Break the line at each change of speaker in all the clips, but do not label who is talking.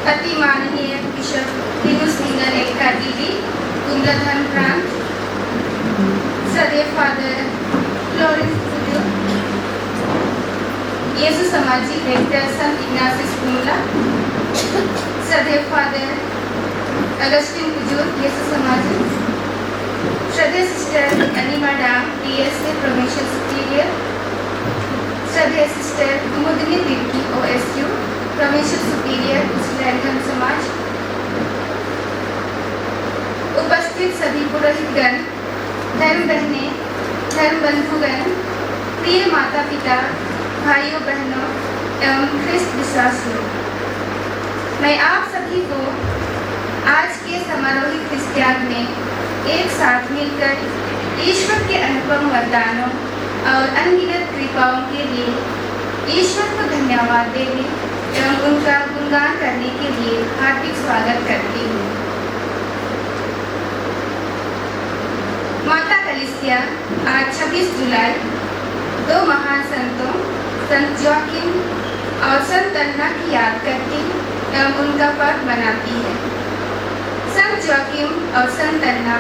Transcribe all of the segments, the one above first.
अति माननीय बिशप दिनुस निंगर एका दीदी कुंडलधन प्रांत, श्रद्धेय फादर फ्लोरेंस स्टूडियो, यीशु सामाजिक रेक्टर संत इग्नासियस कुंडला, श्रद्धेय फादर अगस्टिन कुजूर यीशु समाजिक, श्रद्धेय सिस्टर अनिमा डाम DSA प्रोविंशियल सुपीरियर, श्रद्धेय सिस्टर कुमुदिनी तिर्की OSU प्रोविंशियल सुपीरियर उच्चतम धर्म समाज, उपस्थित सभी पुरोहितगण, धर्म बहनें, धर्म बंधुगण, प्रिय माता पिता, भाइयों बहनों एवं ख्रिस्त विश्वासियों, मैं आप सभी को आज के समारोही क्रिस्टियान में एक साथ मिलकर ईश्वर के अनुपम वरदानों और अनगिनत कृपाओं के लिए ईश्वर को धन्यवाद देने एवं उनका गुणगान करने के लिए हार्दिक स्वागत करती हूँ। माता कलीसिया आज 26 जुलाई दो महान संतों संत जोआकिम और संत अन्ना की याद करती एवं उनका पर्व मनाती है। संत जोआकिम और संत अन्ना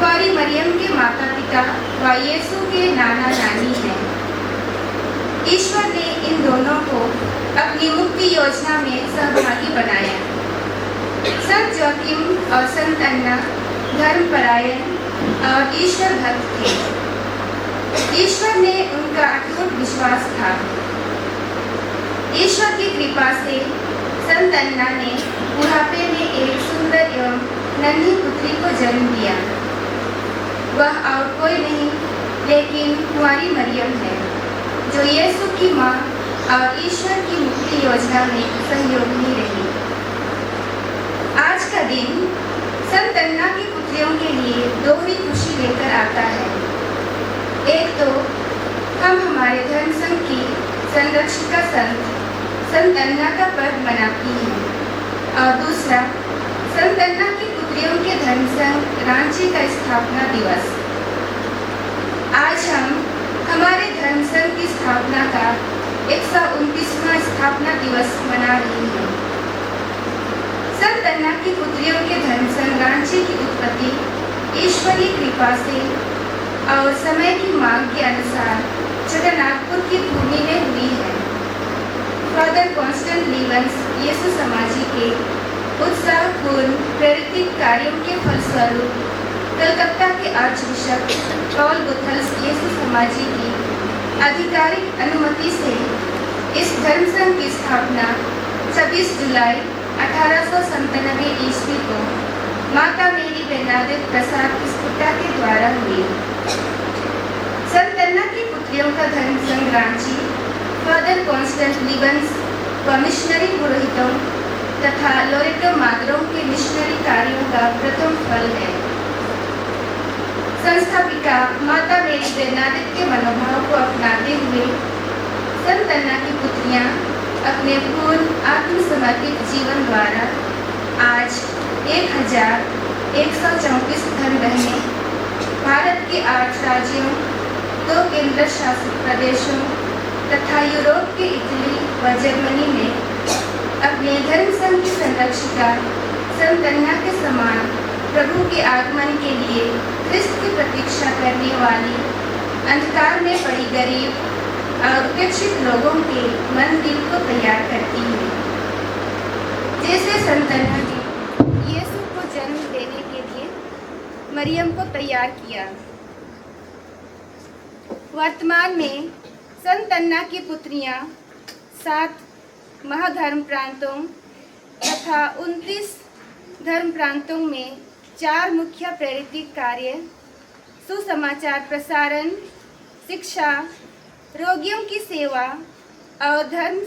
कुंवारी मरियम के माता पिता व यीशु के नाना नानी हैं। ईश्वर ने इन दोनों को अपनी मुक्ति योजना में सहभागी बनाया। संत जोआकिम और संत अन्ना धर्मपरायण और ईश्वर भक्त थे। ईश्वर ने उनका अटूट विश्वास था। ईश्वर की कृपा से संत अन्ना ने बुढ़ापे में एक सुंदर एवं नन्ही पुत्री को जन्म दिया। वह और कोई नहीं लेकिन कुंवारी मरियम है, जो यीशु की माँ और ईश्वर की मुक्ति योजना में सहयोगी रही। आज का दिन संत अन्ना की पुत्रियों के लिए दोहरी खुशी लेकर आता है। एक तो हम हमारे धर्म संघ की संरक्षिका संत अन्ना का पर्व मनाती हैं और दूसरा संत अन्ना की पुत्रियों के धर्म संघ रांची का स्थापना दिवस। आज हम हमारे धर्म संघ की स्थापना का 129वां स्थापना दिवस मना रही हैं। संत अन्ना की पुत्रियों के धर्म संघ रांची की उत्पत्ति ईश्वरीय कृपा से और समय की मांग के अनुसार जगन्नाथपुर की भूमि में हुई है। फादर कॉन्स्टेंट लीवंस यीशु समाजी के उत्साहपूर्ण प्रेरित कार्यों के फलस्वरूप कलकत्ता के आर्च बिशप पॉल गुथल्स यीशु समाजी की आधिकारिक अनुमति से इस धर्म संघ की स्थापना 26 जुलाई 1897 ईस्वी को माता मेरी बेनादित प्रसाद किस्पुट्टा के द्वारा हुई। संत अन्ना की पुत्रियों का धर्म संघ रांची फादर कॉन्स्टेंट लीवंस व मिशनरी पुरोहितों तथा लोरेटो मादरों के मिशनरी कार्यों का प्रथम फल है। संस्थापिका माता मेरी बेनादित के मनोभाव को अपनाते हुए संत अन्ना की पुत्रियां अपने पूर्ण आत्मसमर्पित जीवन द्वारा आज 1134 धर्म बहनें भारत के 8 राज्यों, 2 केंद्र शासित प्रदेशों तथा यूरोप के इटली व जर्मनी में अपने धर्म संघ की संरक्षिका संत अन्ना के समान प्रभु के आगमन के लिए ख्रिस्त की प्रतीक्षा करने वाली अंधकार में पड़ी गरीब और उपेक्षित लोगों के मन दिल को तैयार करती है। जैसे संत अन्ना ने यीशु को जन्म देने के लिए मरियम को तैयार किया। वर्तमान में संत अन्ना की पुत्रियां 7 महाधर्म प्रांतों तथा 29 धर्म प्रांतों में 4 मुख्य प्रेरित कार्य, सुसमाचार प्रसारण, शिक्षा, रोगियों की सेवा और धर्म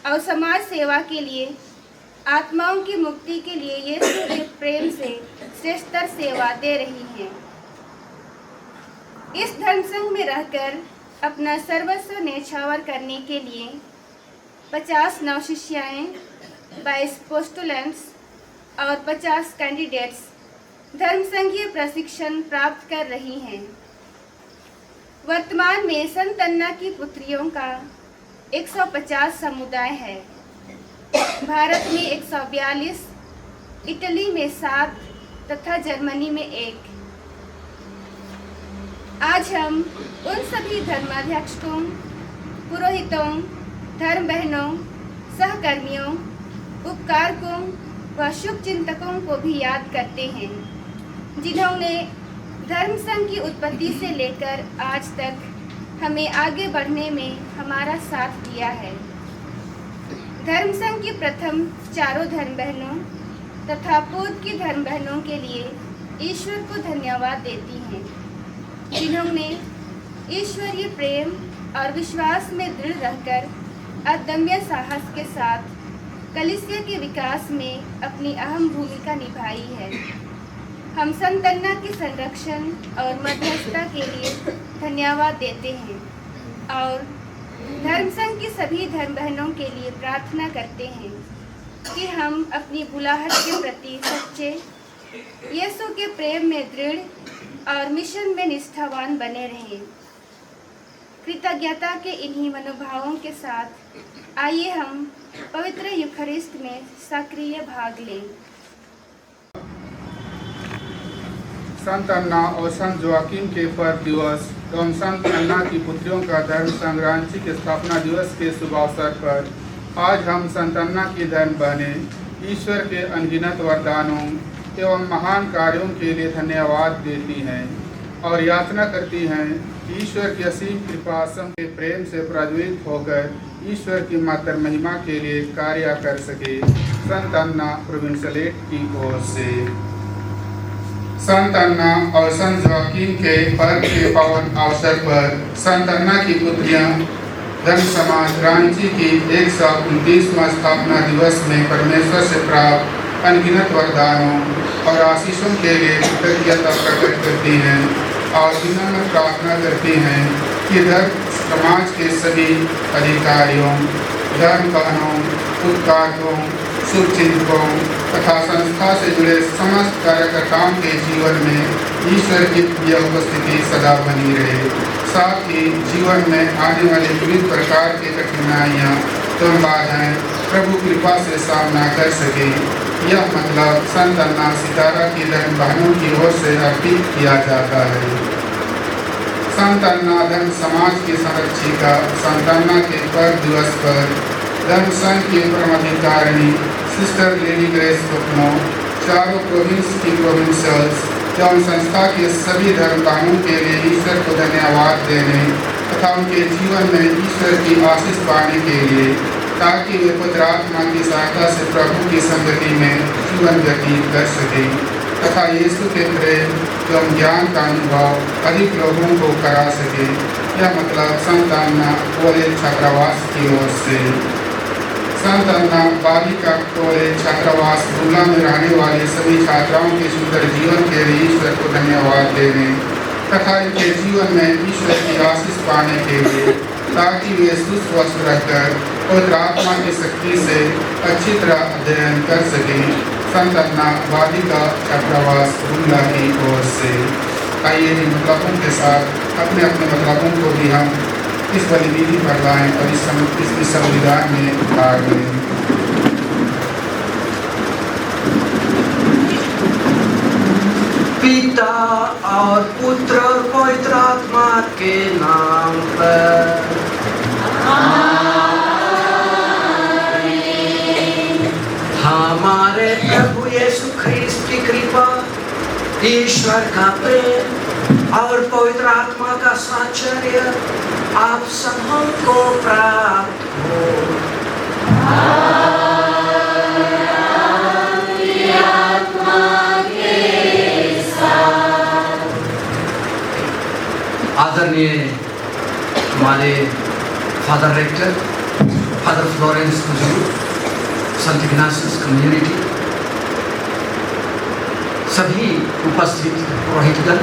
और समाज सेवा के लिए, आत्माओं की मुक्ति के लिए यीशु के प्रेम से श्रेष्ठतर सेवा दे रही हैं। इस धर्म संघ में रहकर अपना सर्वस्व न्यौछावर करने के लिए 50 नवशिष्याएँ, 22 पोस्टुलेंट्स और 50 कैंडिडेट्स धर्मसंघीय प्रशिक्षण प्राप्त कर रही हैं। वर्तमान में संत अन्ना की पुत्रियों का 150 समुदाय है। भारत में 142, इटली में 7 तथा जर्मनी में 1। आज हम उन सभी धर्माध्यक्षों, पुरोहितों, धर्म बहनों, सहकर्मियों, उपकारकों व शुभ चिंतकों को भी याद करते हैं, जिन्होंने धर्म संघ की उत्पत्ति से लेकर आज तक हमें आगे बढ़ने में हमारा साथ दिया है। धर्म संघ की प्रथम चारों धर्म बहनों तथा पूर्व की धर्म बहनों के लिए ईश्वर को धन्यवाद देती हैं, जिन्होंने ईश्वरीय प्रेम और विश्वास में दृढ़ रहकर अदम्य साहस के साथ कलीसिया के विकास में अपनी अहम भूमिका निभाई है। हम संत अन्ना के संरक्षण और मध्यस्थता के लिए धन्यवाद देते हैं और धर्म संघ की सभी धर्म बहनों के लिए प्रार्थना करते हैं कि हम अपनी बुलाहट के प्रति सच्चे, यीशु के प्रेम में दृढ़ और मिशन में निष्ठावान बने रहें। कृतज्ञता के इन्हीं मनोभावों के साथ आइए हम पवित्र यूखरिस्ट में सक्रिय भाग लें।
संत अन्ना और संत जोआकिम के पर्व दिवस एवं संत अन्ना की पुत्रियों का धर्म संघ रांची के स्थापना दिवस के शुभ अवसर पर आज हम संत अन्ना की धर्म बहनें ईश्वर के अनगिनत वरदानों एवं महान कार्यों के लिए धन्यवाद देती हैं और याचना करती हैं ईश्वर की असीम कृपा के प्रेम से प्रज्वलित होकर ईश्वर की मातर महिमा के लिए कार्य कर सके। संत अन्ना प्रोविंशियलेट की ओर से। संत अन्ना और संत जोआकिम के पर्व के पावन अवसर पर संत अन्ना की पुत्रियां धर्म समाज रांची की 129वां स्थापना दिवस में परमेश्वर से प्राप्त अनगिनत वरदानों और आशीषों के लिए कृतज्ञता प्रकट करती हैं और विनम्र प्रार्थना करती हैं कि धर्म समाज के सभी अधिकारियों, धर्म बहनों, उपकारकों, शुभचिंतकों तथा संस्था से जुड़े समस्त कार्यकर्ताओं के जीवन में ईश्वर की यह उपस्थिति सदा बनी रहे। साथ ही जीवन में आने वाले विविध प्रकार की कठिनाइयाँ एवं बाधाएं प्रभु कृपा से सामना कर सके। यह मतलब संत अन्ना सितारा की धर्म बहनों की ओर से अर्पित किया जाता है। संत अन्ना धर्म समाज की संरक्षिका संत अन्ना के पर्व दिवस पर धर्म संघ की परमाधिकारिणी सिस्टर लेडी ग्रेस हुक्मो, चारों प्रोविंस की प्रोविंशियल्स एवं संस्था के सभी धर्म बहनों के लिए ईश्वर को धन्यवाद देने तथा उनके जीवन में ईश्वर की आशीष पाने के लिए, ताकि वे पवित्र आत्मा की सहायता से प्रभु की संगति में जीवन व्यतीत कर सकें तथा यीशु के प्रेम एवं ज्ञान का अनुभव अधिक लोगों को करा सके। यह मतलब संत अन्ना कॉलेज छात्रावास की ओर से। संत अन्ना बालिका कॉलेज छात्रावास बुल्ला में रहने वाले सभी छात्राओं के सुंदर जीवन के लिए ईश्वर को धन्यवाद देने तथा इनके जीवन में ईश्वर की आशीष पाने के लिए, ताकि वे सुस्वस्थ रहकर पवित्र आत्मा की शक्ति से अच्छी तरह अध्ययन कर सकें। संत अन्ना बालिका छात्रावास बुल्ला की ओर से। आइए इन मतलबों के साथ अपने अपने मतलबों को भी हम इस बलिविधि पर लाएं और इस संविधान में भाग लें।
पिता और पुत्र और पवित्र आत्मा के नाम पर हमारे प्रभु यीशु ख्रीस्त की कृपा, ईश्वर का प्रेम और पवित्र आत्मा का साहचर्य आप सबको प्राप्त हो। आदरणीय हमारे फादर रेक्टर फादर फ्लोरेंस मुझे संत इग्नासियस कम्युनिटी, सभी उपस्थित पुरोहितगण,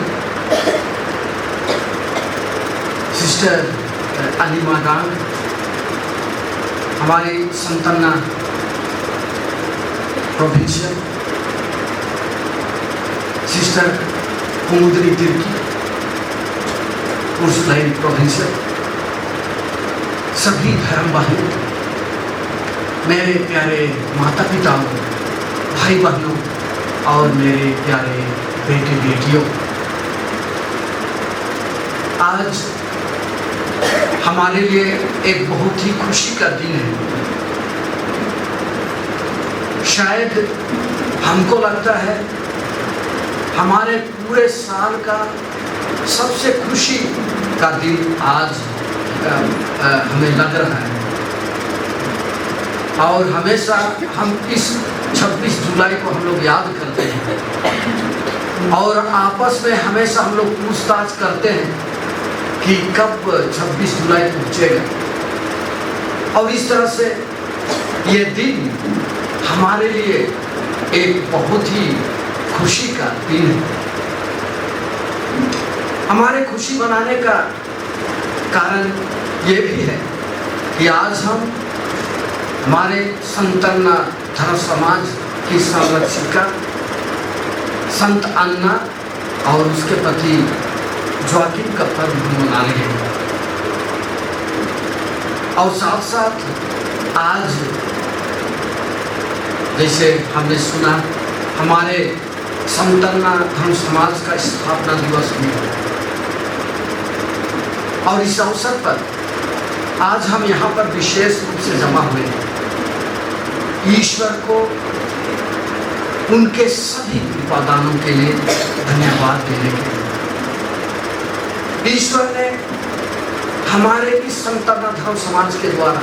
सिस्टर अलीमा गांग, हमारे संत अन्ना प्रोविंशियल मिस्टर कुमुदनी तिर्की, उर्सुलाइन प्रोविंशियल, सभी धर्म भाइयों, मेरे प्यारे माता पिताओं, भाई बहनों और मेरे प्यारे बेटे बेटियों, आज हमारे लिए एक बहुत ही खुशी का दिन है। शायद हमको लगता है हमारे पूरे साल का सबसे खुशी का दिन आज हमें लग रहा है, और हमेशा हम इस 26 जुलाई को हम लोग याद करते हैं और आपस में हमेशा हम लोग पूछताछ करते हैं कि कब 26 जुलाई पहुँचेगा। और इस तरह से ये दिन हमारे लिए एक बहुत ही खुशी का दिन है। हमारे खुशी मनाने का कारण ये भी है कि आज हम हमारे संत अन्ना धर्म समाज की संरक्षिका संत अन्ना और उसके पति जोआकिम का पर्व हम मना रहे हैं। और साथ साथ आज जैसे हमने सुना हमारे संत अन्ना धर्म समाज का स्थापना दिवस भी है, और इस अवसर पर आज हम यहाँ पर विशेष रूप से जमा हुए हैं ईश्वर को उनके सभी कृपादानों के लिए धन्यवाद देने के लिए। ईश्वर ने हमारे इस संत अन्ना धर्म समाज के द्वारा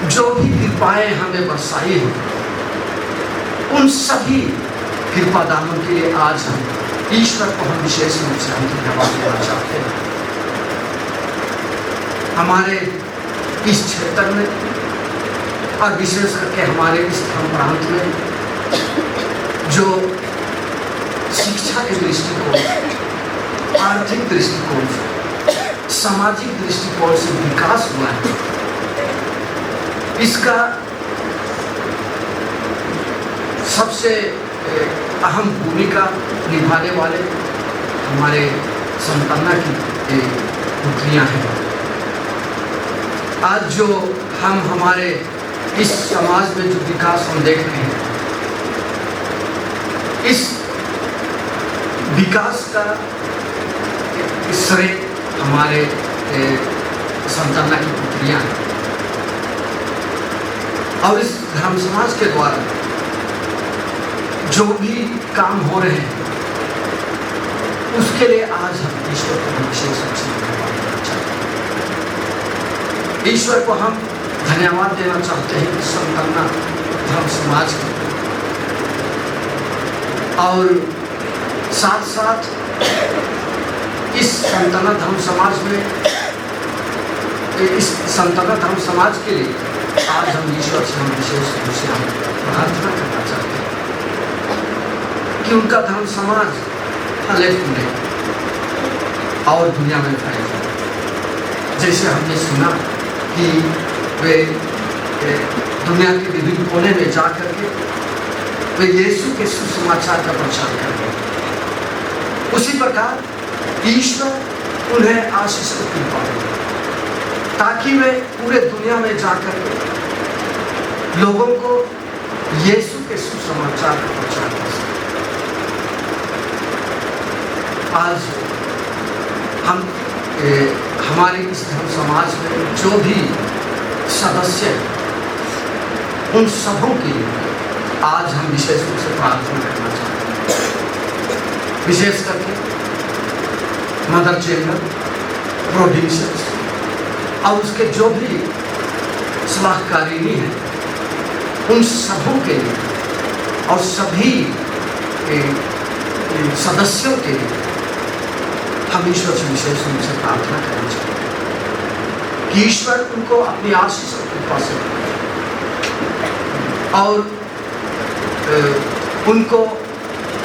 जो भी कृपाएं हमें बरसाई हैं, उन सभी कृपादानों के लिए आज हम ईश्वर को हम विशेष रूप से हम धन्यवाद देना चाहते हैं। हमारे इस क्षेत्र में और विशेष करके हमारे इस धर्म प्रांत में जो शिक्षा के दृष्टिकोण, आर्थिक दृष्टिकोण से, सामाजिक दृष्टिकोण से विकास हुआ है, इसका सबसे अहम भूमिका निभाने वाले हमारे संत अन्ना की पुत्रियां हैं। आज जो हम हमारे इस समाज में जो विकास हम देख रहे हैं, इस विकास का श्रेय हमारे संत अन्ना की पुत्रियां हैं। और इस धर्म समाज के द्वारा जो भी काम हो रहे हैं, उसके लिए आज हम ईश्वर को विशेष रूप से धन्यवाद देना चाहते हैं। ईश्वर को हम धन्यवाद देना चाहते हैं कि संत अन्ना धर्म समाज के, और साथ साथ इस संत अन्ना धर्म समाज में, इस संत अन्ना धर्म समाज के लिए आज हम ईश्वर से हम विशेष रूप से हम प्रार्थना करना चाहते हैं कि उनका धर्म समाज फले फूले और दुनिया में फैले। जैसे हमने सुना कि वे दुनिया के विभिन्न कोने में जाकर के वे यीशु के सुसमाचार का प्रचार करते हैं, उसी प्रकार ईश्वर उन्हें आशीष को कृपा दे ताकि वे पूरे दुनिया में जाकर के लोगों को यीशु के सुसमाचार का प्रचार कर सकें। आज हम हमारे इस धर्म समाज में जो भी सदस्य हैं, उन सबों के लिए आज हम विशेष रूप से प्रार्थना करना चाहते हैं। विशेष करके मदर चेंबर, प्रोविंशियल्स और उसके जो भी सलाहकारिणी हैं, उन सबों के लिए और सभी सदस्यों के लिए हम ईश्वर से विशेष रूप से प्रार्थना करना चाहते हैं कि ईश्वर उनको अपनी आशीष और कृपा से और उनको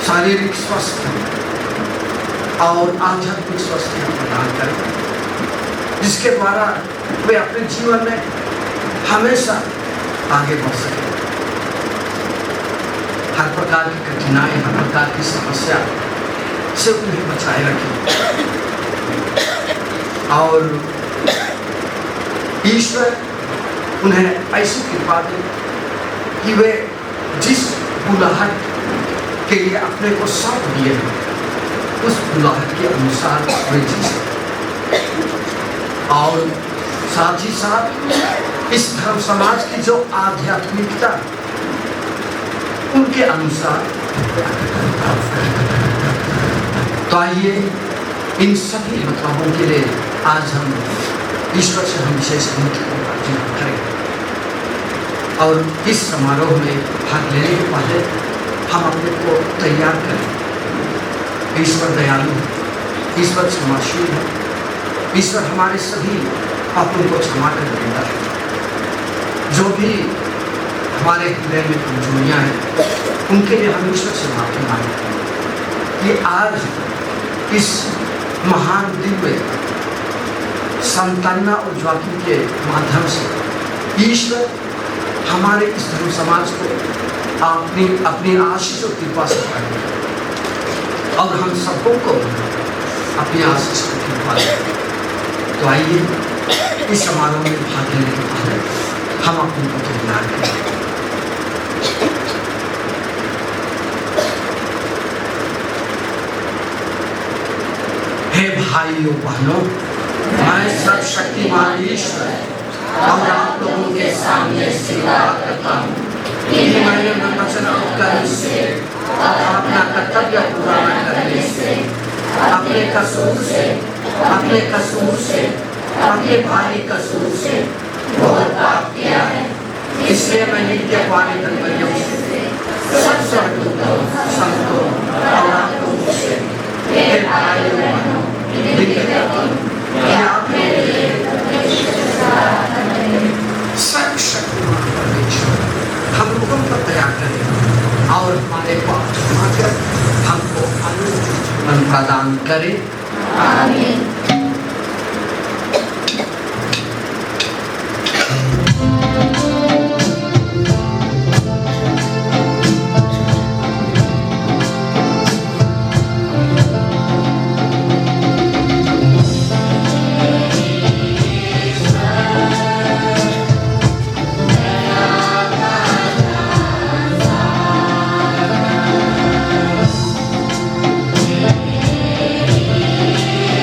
शारीरिक स्वास्थ्य और आध्यात्मिक स्वास्थ्य प्रदान करें, जिसके द्वारा वे अपने जीवन में हमेशा आगे बढ़ सकें। हर प्रकार की कठिनाई, हर प्रकार की समस्या से उन्हें बचाए रखें। और ईश्वर उन्हें ऐसी कृपा दे कि वे जिस बुलाहट के लिए अपने को सौंप दिए हैं, उस बुलाहट के अनुसार वे जी सकें। और साथ ही साथ इस धर्म समाज की जो आध्यात्मिकता, उनके अनुसार। तो आइए इन सभी मतलबों के लिए आज हम ईश्वर से हम विशेष प्रार्थना करें। और इस समारोह में भाग लेने के पहले हम अपने को तैयार करें। ईश्वर दयालु है, ईश्वर क्षमाशील है, ईश्वर हमारे सभी पापों को क्षमा कर देता है। जो भी हमारे हृदय में कमजोरियाँ हैं, उनके लिए हम ईश्वर से माफी मांगते हैं कि आज इस महान दिव्य संतान्ना और ज्वाकिम के माध्यम से ईश्वर हमारे इस धर्म समाज को अपनी आशीष और कृपा से पाए और हम सबको को अपनी आशीष और कृपा दें। तो आइए इस समारोह में भाग लेने के पहले हम अपने को तैयार करें। हे भाइयों बहनों, मैं सर्वशक्तिमान ईश्वर और आप लोगों के सामने स्वीकार करता हूँ कि मैंने वचन और कर्म से और अपना कर्तव्य पूरा न करने से, अपने कसूर से, अपने भाई कसूर से बहुत पाप किया है। इसलिए मैं नित्य पानी धर्मयों से, सब स्वर्गदूतों, संतों और आप लोगों से, हे भाइयों बहनों, विनती करता हूँ कि आप मेरे लिए सर्वशक्तिमान परमेश्वर हम लोगों को दया करें और हमारे पाप क्षमा कर हमको अनंत जीवन प्रदान करे। आमीन।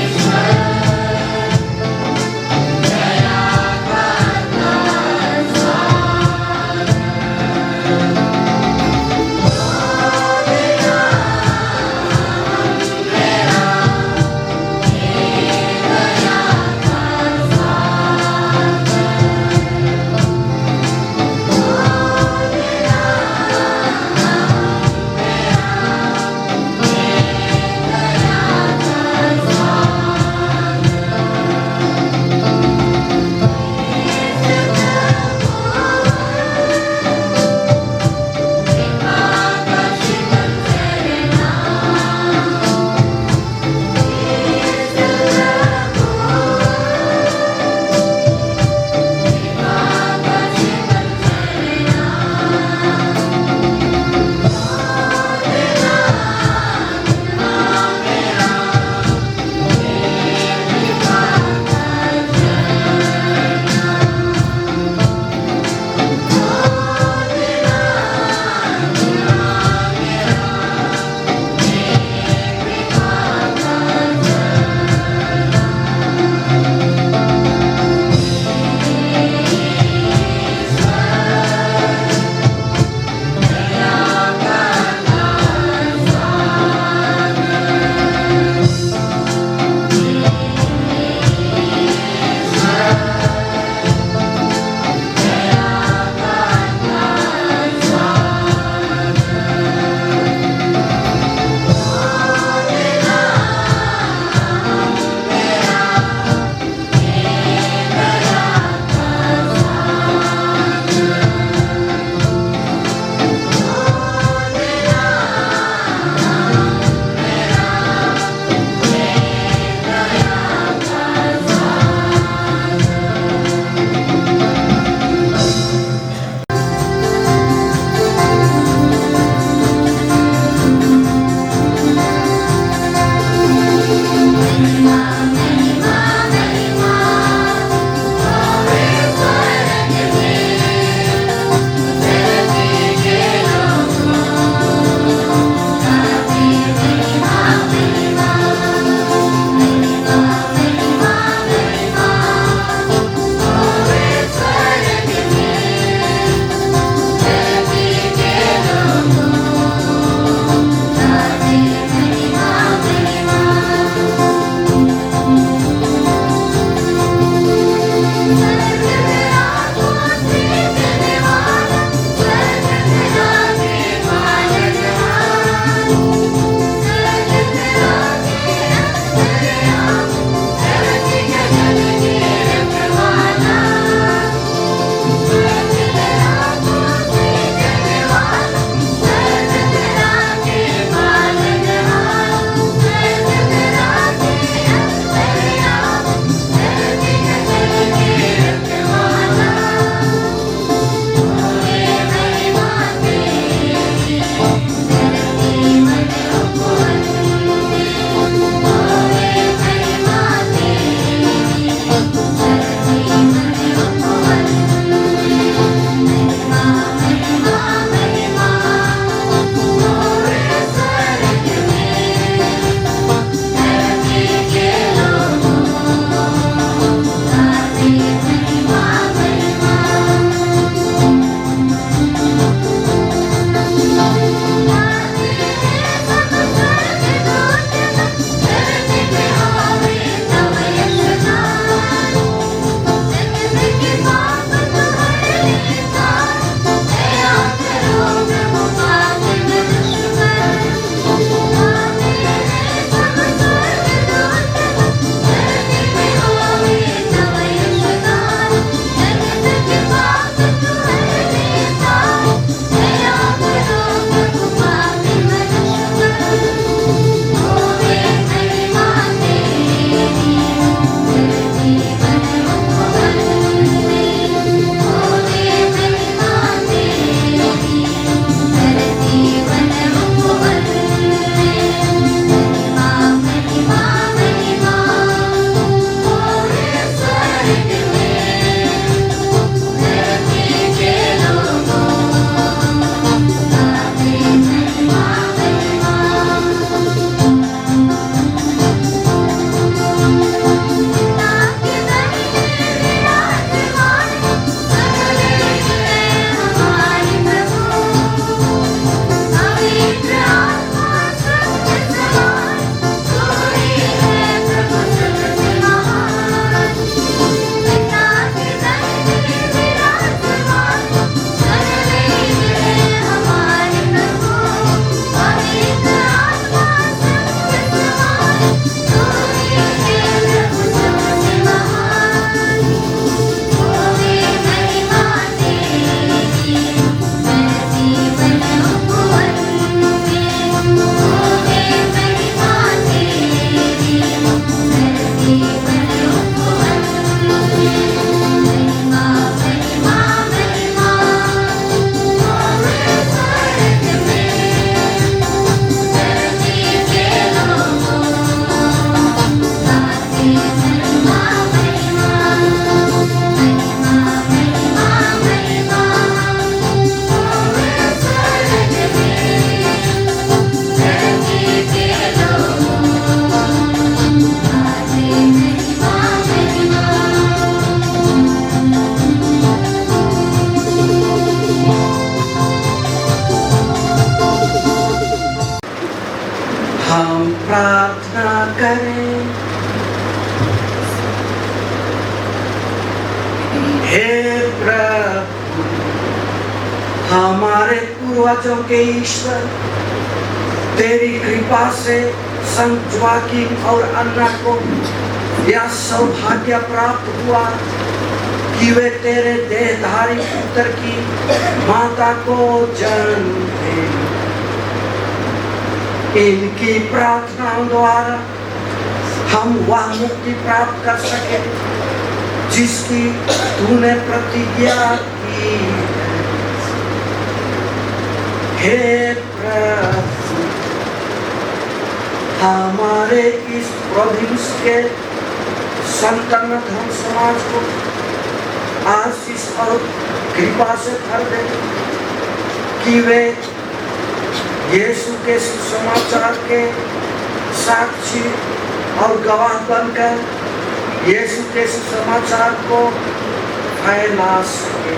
ईश्वर
हम प्रार्थना करें। हे प्रभु, हमारे पूर्वजों के ईश्वर, तेरी कृपा से संत जोआकिम और अन्ना को यह सौभाग्य प्राप्त हुआ कि वे तेरे देहधारी पुत्र की माता को जन्म दें। इनकी प्रार्थनाओं द्वारा हम वह मुक्ति प्राप्त कर सके जिसकी तूने प्रतिज्ञा की। हे प्रभु, हमारे इस प्रोविंस के संपन्न धर्म समाज को आशीष और कृपा से भर दे कि वे यीशु के सुसमाचार के साक्षी और गवाह बनकर यीशु के सुसमाचार को फैला सके।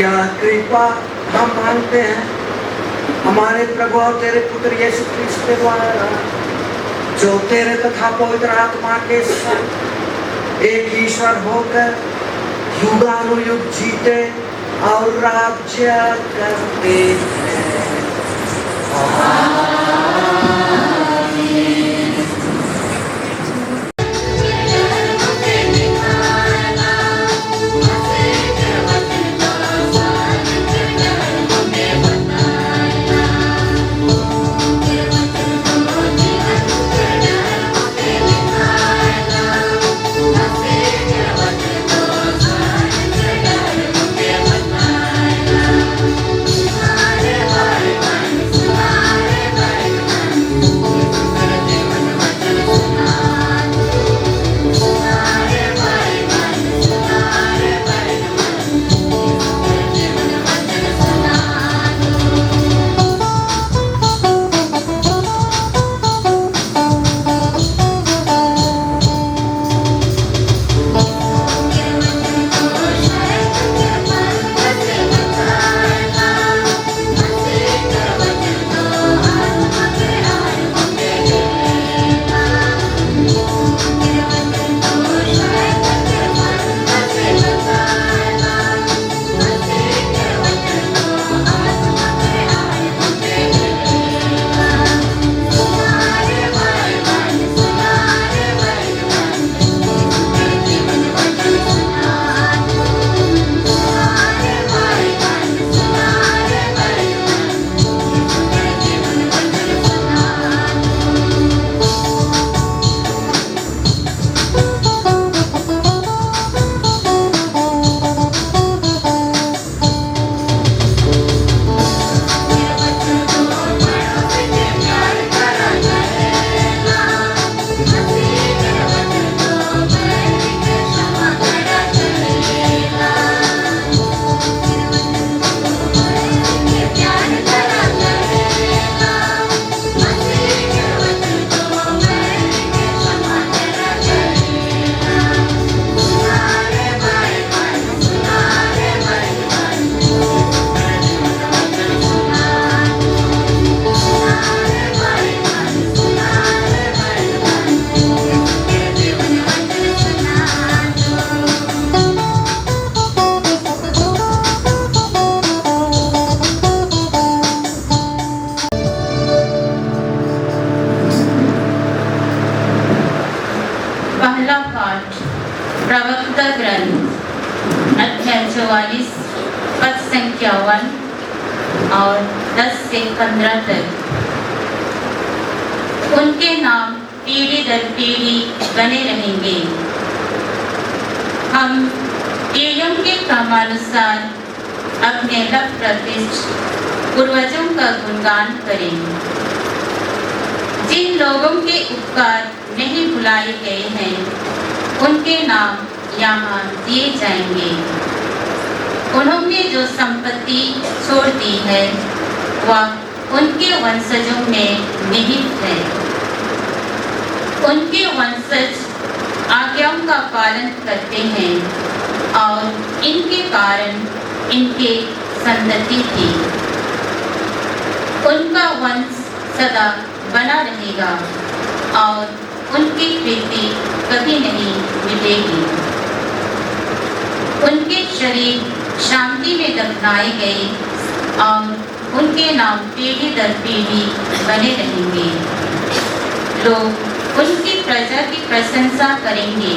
यह कृपा हम मांगते हैं हमारे प्रभु और तेरे पुत्र यीशु क्रिस्त के द्वारा, जो तेरे तथा पवित्र आत्मा के साथ एक ईश्वर होकर युगानुयुग जीते और राज्य करते हैं।
प्रवक्ता ग्रंथ अध्याय 44 पद संख्या 1 और 10 से 15 तक। उनके नाम पीढ़ी दर पीढ़ी बने रहेंगे। हम पीढ़ियों के क्रमानुसार अपने लव प्रतिष्ठ पूर्वजों का गुणगान करेंगे। जिन लोगों के उपकार नहीं भुलाए गए हैं, उनके नाम यहाँ दिए जाएंगे। उन्होंने जो संपत्ति छोड़ दी है, वह उनके वंशजों में निहित है। उनके वंशज आज्ञाओं का पालन करते हैं और इनके कारण इनके संतति थी। उनका वंश सदा बना रहेगा और उनकी प्रीति कभी नहीं मिटेगी। उनके शरीर शांति में दफनाए गए और उनके नाम पीढ़ी दर पीढ़ी बने रहेंगे। लोग उनकी प्रजा की प्रशंसा करेंगे,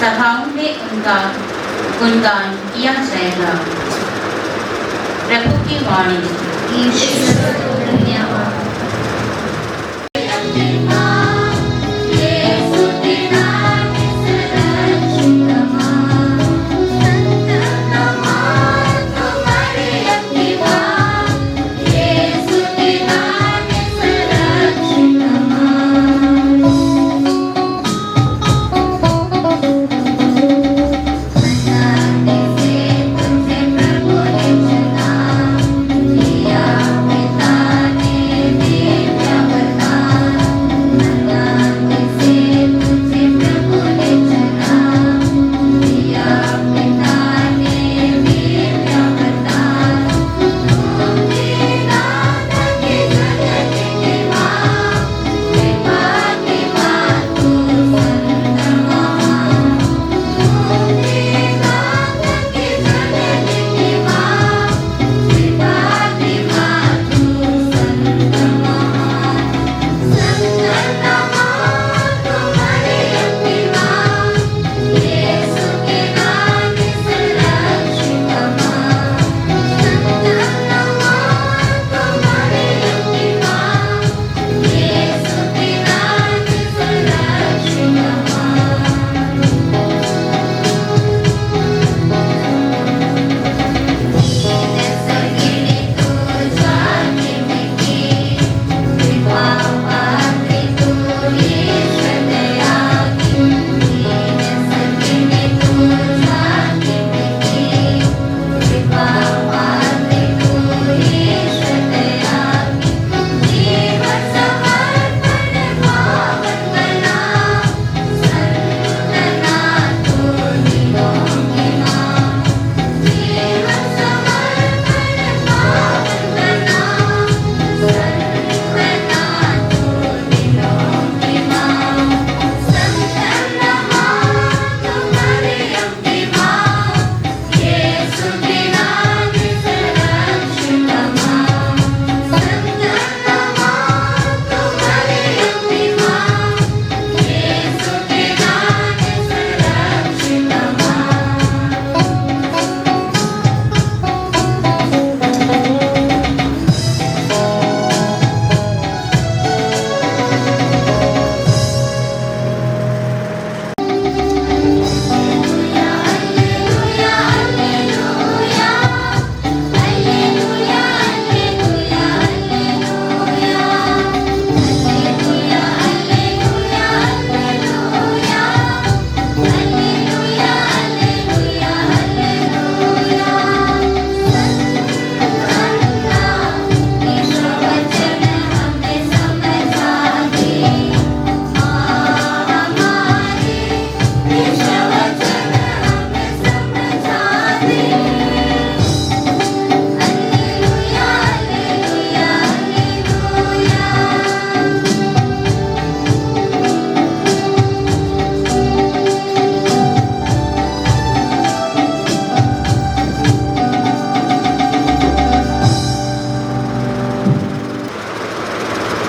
सभाओं में उनका गुणगान किया जाएगा। प्रभु की वाणी।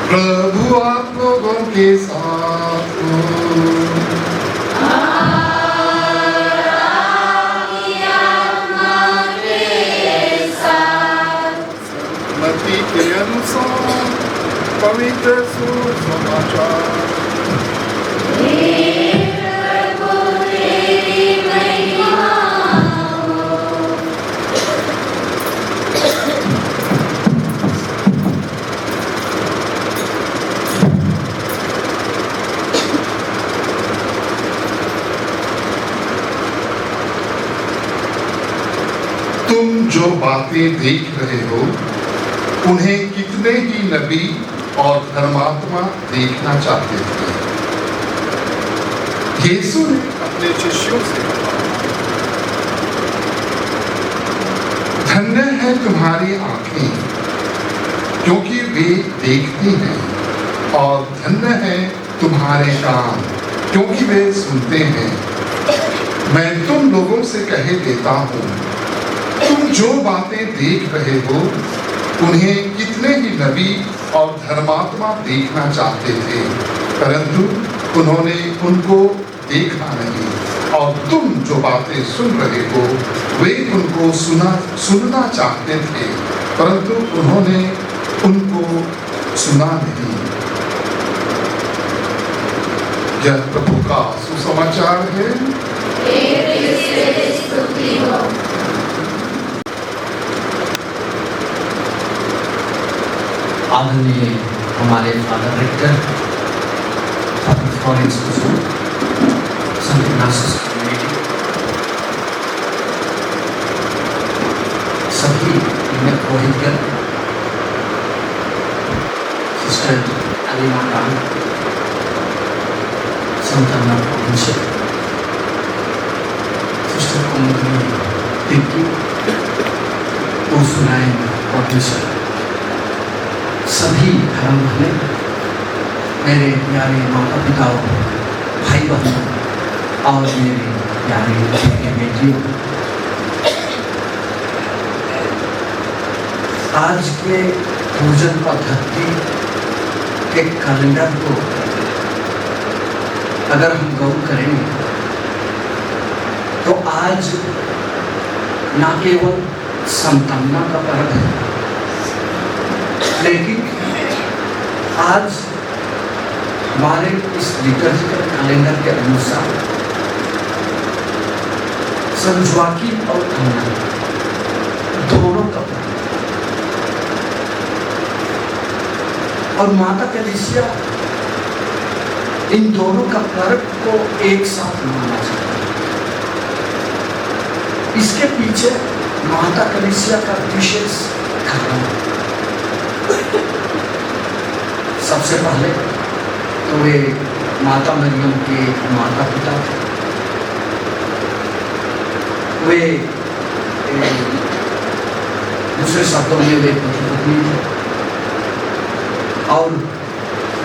प्रभु आप लोगों के साथ हो। मत्ती के अनुसार पवित्र सुसमाचार। तुम जो बातें देख रहे हो उन्हें कितने ही नबी और धर्मात्मा देखना चाहते थे। यीशु ने अपने शिष्यों से कहा, धन्य है तुम्हारी आंखें क्योंकि वे देखती हैं, और धन्य है तुम्हारे कान, क्योंकि वे सुनते हैं। मैं तुम लोगों से कहे देता हूँ, तुम जो बातें देख रहे हो उन्हें कितने ही नबी और धर्मात्मा देखना चाहते थे, परंतु उन्होंने उनको देखा नहीं। और तुम जो बातें सुन रहे हो वे उनको सुनना चाहते थे, परंतु उन्होंने उनको सुना नहीं। यह प्रभु का सुसमाचार है।
आदरणीय हमारे फादर रेक्टर फादर फ्लोरेंस कुसुम, संत इग्नासियस कम्युनिटी, सभी पुरोहितगण, सिस्टर अलीमा खान, संत अन्ना प्रोविंशियल, सिस्टर कुमुदनी पिंकी, उर्सुलाइन प्रोविंशियल, सभी धर्म वाले, मेरे प्यारे माता पिताओं, भाई बहनों और मेरे प्यारे बेटियों, आज के पूजन पद्धति के कैलेंडर को अगर हम गौर करेंगे तो आज ना केवल संताना का पर्व है, लेकिन आज हमारे इस लिटर्जिकल कैलेंडर के अनुसार संत जोआकिम और अन्ना दोनों का पर्व, और माता कलीसिया इन दोनों का पर्व को एक साथ मनाना चाहती है। इसके पीछे माता कलीसिया का विशेष कारण है। सबसे पहले तो वे माता मरियम के माता पिता थे, वे दूसरे शब्दों में वे पति पत्नी थे और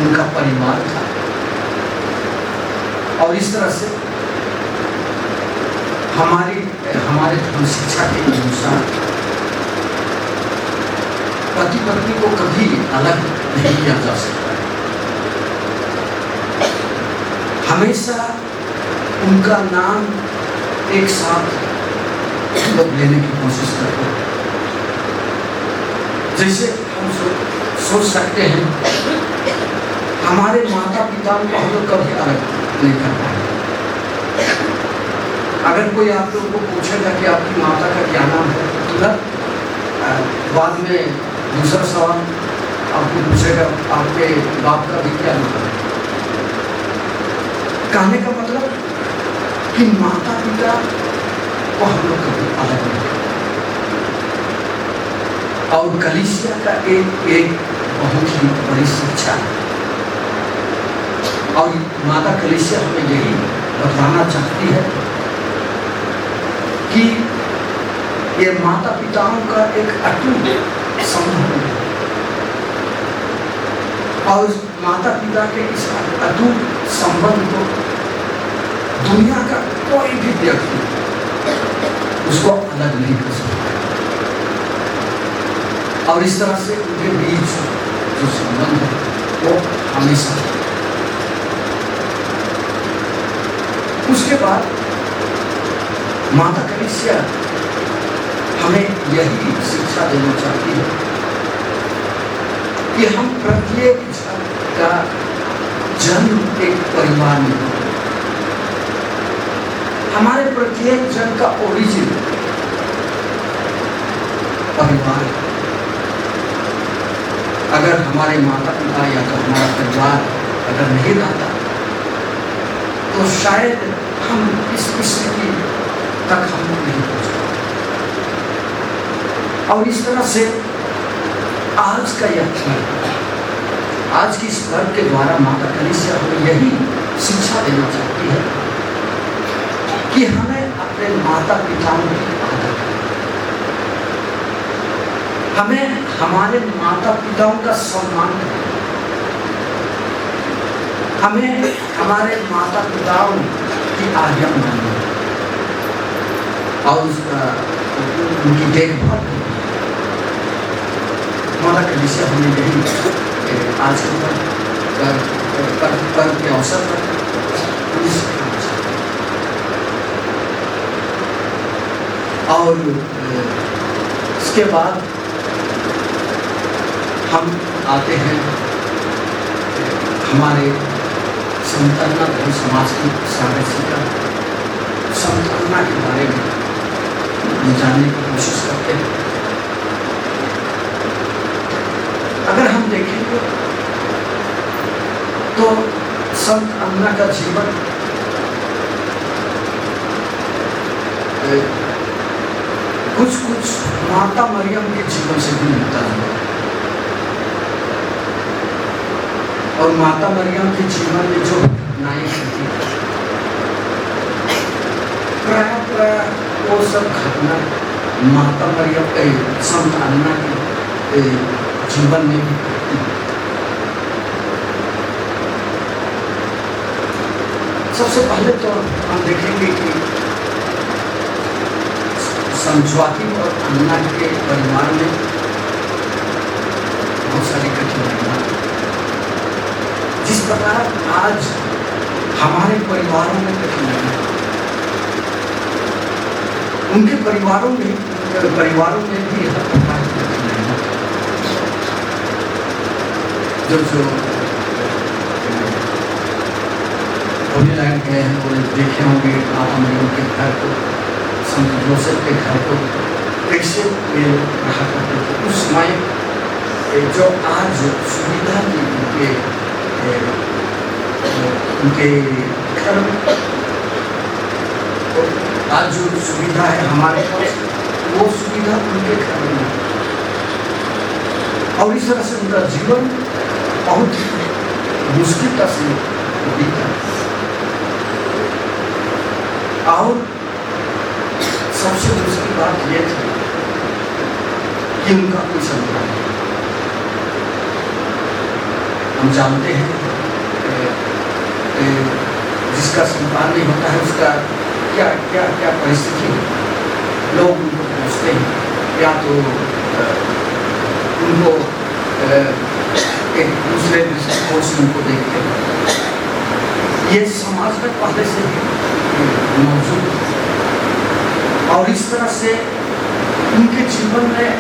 उनका परिवार था। और इस तरह से हमारे धर्म शिक्षा के अनुसार पति पत्नी को कभी अलग नहीं किया जा सकता है, हमेशा उनका नाम एक साथ लोग लेने की कोशिश करते हैं। जैसे हम सोच सकते हैं हमारे माता पिता को हम लोग कभी अलग नहीं कर पाए। अगर कोई आप लोगों को पूछेगा कि आपकी माता का क्या नाम है, तुरंत बाद में दूसरा सवाल आपको पूछेगा आपके बाप का भी क्या नाम है। कहने का मतलब कि माता पिता को हम लोग कभी अलग नहीं करते। और कलीसिया का एक बहुत ही बड़ी शिक्षा है, और माता कलीसिया हमें यही बताना चाहती है कि ये माता पिताओं का एक अटूट संबंध है, और माता पिता के इस अटूट संबंध को दुनिया का कोई भी व्यक्ति उसको अलग नहीं कर सकता। और इस तरह से उनके बीच जो संबंध है वो हमेशा। उसके बाद माता कलीसिया हमें यही शिक्षा देना चाहती है कि हम प्रत्येक जन का जन्म एक परिवार में होता है। हमारे प्रत्येक जन का ओरिजिन परिवार है। अगर हमारे माता पिता या तो हमारा परिवार अगर नहीं रहता तो शायद हम इस स्थिति तक हम नहीं पहुंच पाते। और इस तरह से आज का यह आज की इस पर्व के द्वारा माता कलीसिया हमें यही शिक्षा देना चाहती है कि हमें अपने माता पिताओं की आदर, हमें हमारे माता पिताओं का सम्मान करना, हमें हमारे माता पिताओं की आज्ञा मानना और उनकी देखभाल करना। माता कलीसिया हमें यही आज के पर्व के अवसर पर सिखाना चाहते हैं। और इसके बाद हम आते हैं हमारे संत अन्ना धर्म समाज की सदस्यता संत अन्ना के बारे में जानने की कोशिश करते हैं। अगर हम देखेंगे तो संत अन्ना का जीवन कुछ माता मरियम के जीवन से भी मिलता है और माता मरियम के जीवन में जो घटनाएं घटी प्राय वो सब घटना माता मरियम के संत अन्ना के जीवन में भी घटती। सबसे पहले तो हम देखेंगे कि संत जोआकिम और अन्ना के परिवार में बहुत सारी कठिनाइयां, जिस प्रकार आज हमारे परिवारों में कठिनाइयां, उनके परिवारों में भी हर प्रकार की कठिनाइयां जो होली लैंड गए हैं वो देखे होंगे माता मरियम के घर को, संत जोसेफ के घर को कैसे रहा करते थे। उस समय जो आज सुविधा की उनके घर आज जो सुविधा है हमारे पास, वो सुविधा उनके घर में है। और इस तरह से उनका जीवन बहुत मुश्किल से बीता। और सबसे मुश्किल बात यह थी कि उनका कोई संतान नहीं। हम जानते हैं जिसका संतान नहीं होता है उसका क्या क्या क्या परिस्थिति है। लोग उनको पूछते हैं या तो उनको एक दूसरे दृष्टिकोण से उनको देखते हैं। ये समाज में पहले से ही मौजूद है और इस तरह से उनके जीवन में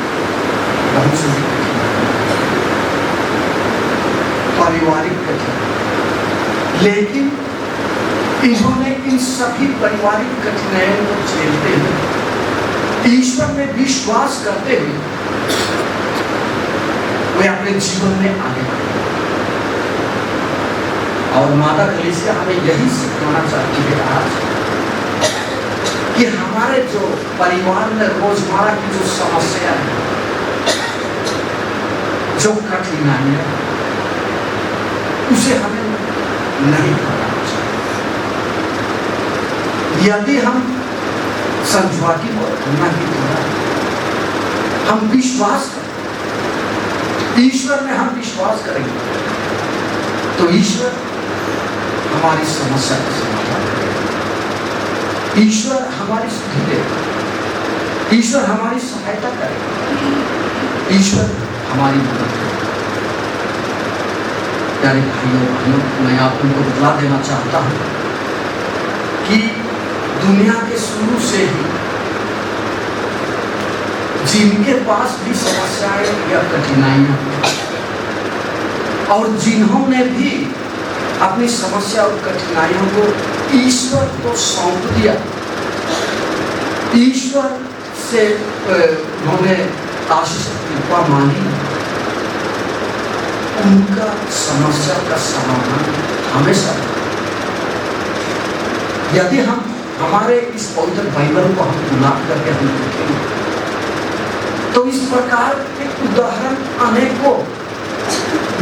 बहुत सी पारिवारिक कठिनाई, लेकिन इन्होंने इन सभी पारिवारिक कठिनाइयों को झेलते हुए ईश्वर में विश्वास करते हुए वे अपने जीवन में आगे बढ़े। और माता कलीसिया हमें यही सिखाना चाहती है आज कि हमारे जो परिवार में रोजमर्रा की जो समस्या है, जो कठिनाइयां, उसे हमें नहीं करना चाहिए। यदि हम संत जोआकिम और अन्ना की तरह हम विश्वास करें, ईश्वर में हम विश्वास करेंगे, तो ईश्वर हमारी समस्या का समाधान करेगा। ईश्वर हमारी सुधि देगा, ईश्वर हमारी सहायता करेगा, ईश्वर हमारी मदद करेगा। प्यारे भाइयों बहनों, मैं आप उनको बतला देना चाहता हूँ कि दुनिया के शुरू से ही जिनके पास भी समस्याएं या कठिनाइयां और जिन्होंने भी अपनी समस्या और कठिनाइयों को ईश्वर को सौंप दिया, ईश्वर से उन्होंने आशीष कृपा मांगी, उनका समस्या का समाधान हमेशा। यदि हम हमारे इस पवित्र बाइबल को हम उल्लाख करके हम देखेंगे तो इस प्रकार के उदाहरण अनेकों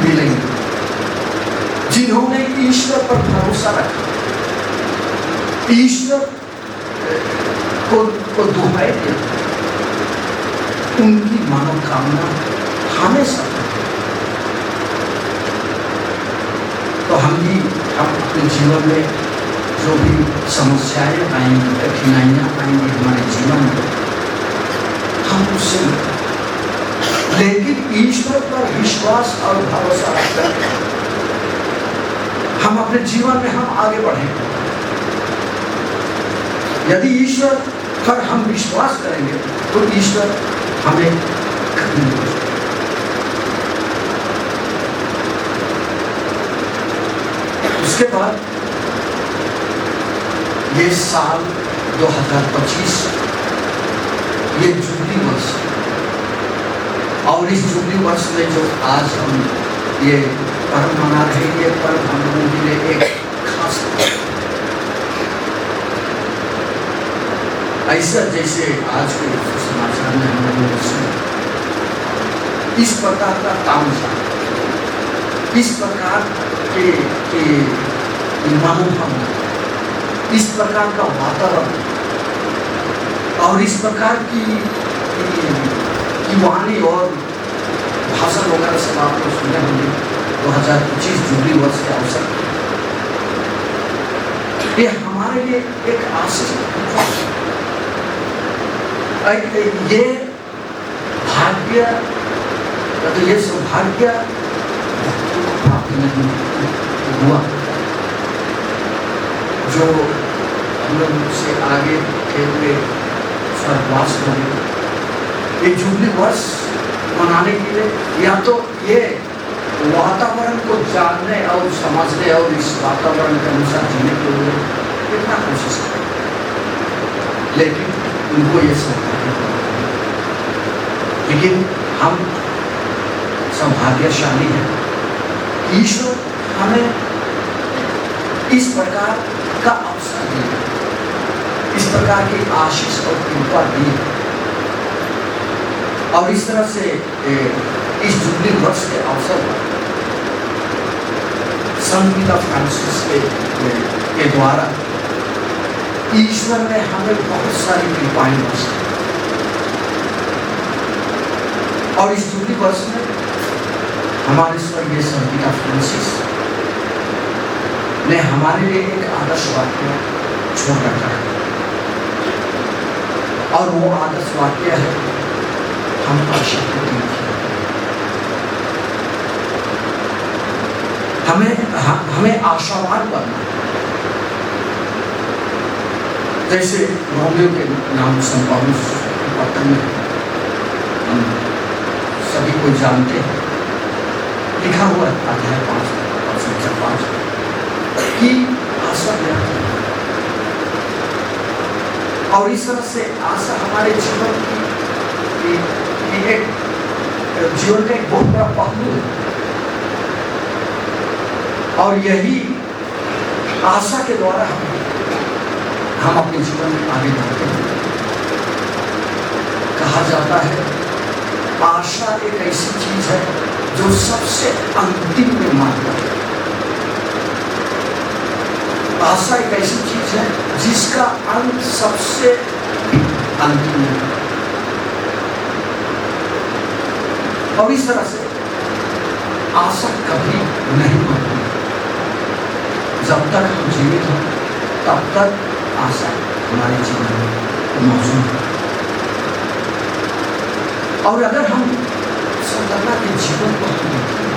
मिलेंगे जिन्होंने ईश्वर पर भरोसा रखा, ईश्वर को दुहाई दिया, उनकी मनोकामना हमेशा। तो हम अपने जीवन में जो भी समस्याएं आएंगी, कठिनाइयां आएंगी हमारे जीवन में, हम उससे, लेकिन ईश्वर पर विश्वास और भरोसा रखकर हम अपने जीवन में हम आगे बढ़ेंगे। यदि ईश्वर पर हम विश्वास करेंगे तो ईश्वर हमें कभी नहीं छोड़ेगा। उसके बाद ये साल 2025 ये जुबली वर्ष, और इस जुबली वर्ष में जो आज हम ये पर्व मना रहे हैं, ये पर्व हम लोगों के लिए एक खास ऐसा, जैसे आज के समाचार में हम लोगों ने सुना, इस प्रकार का तामझाम, इस प्रकार के मनोभाव, इस प्रकार का वातावरण और इस प्रकार की वाणी और भाषण वगैरह सब आप लोग सुने होंगे 2025 जुबली वर्ष के अवसर पर। ये हमारे लिए एक आशीष है, ये भाग्य, तो ये सौभाग्य प्राप्त नहीं हुआ जो हम लोग से आगे थे हुए स्वर्गवास हो गए। ये जुबली वर्ष मनाने के लिए या तो ये वातावरण को जानने और समझने और इस वातावरण के अनुसार जीने के लिए कितना कोशिश करें, लेकिन उनको ये सौभाग्य, लेकिन हम सौभाग्यशाली हैं। ईश्वर हमें इस प्रकार का अवसर दिया, इस प्रकार की आशीष और कृपा दी, और इस तरह से इस जुबली वर्ष के अवसर पर संत पिता फ्रांसिस के द्वारा ईश्वर ने हमें बहुत सारी कृपाएं बख्शी, और इस जुबली वर्ष में हमारे स्वर्गीय संत पिता फ्रांसिस ने हमारे लिए एक आदर्श वाक्य छोड़ रखा है, और वो आदर्श वाक्य है, हम आशा को देखिए। हमें आशावान बनना है। जैसे रोमियो के नाम संत पौलुस के पत्र में हम सभी को जानते हैं, लिखा हुआ है अध्याय 5 की आशा व्यक्त, और इस तरह से आशा हमारे जीवन की एक जीवन का एक बहुत बड़ा पहलू है, और यही आशा के द्वारा हम अपने जीवन में आगे बढ़ते हैं। कहा जाता है आशा एक ऐसी चीज है जो सबसे अंतिम में मानता है। आशा एक ऐसी चीज है जिसका अंत सबसे अंतिम है, और इस तरह से आशा कभी नहीं मरती। जब तक हम जीवित हैं तब तक आशा हमारे जीवन में मौजूद है। और अगर हम संतना के जीवन को देखें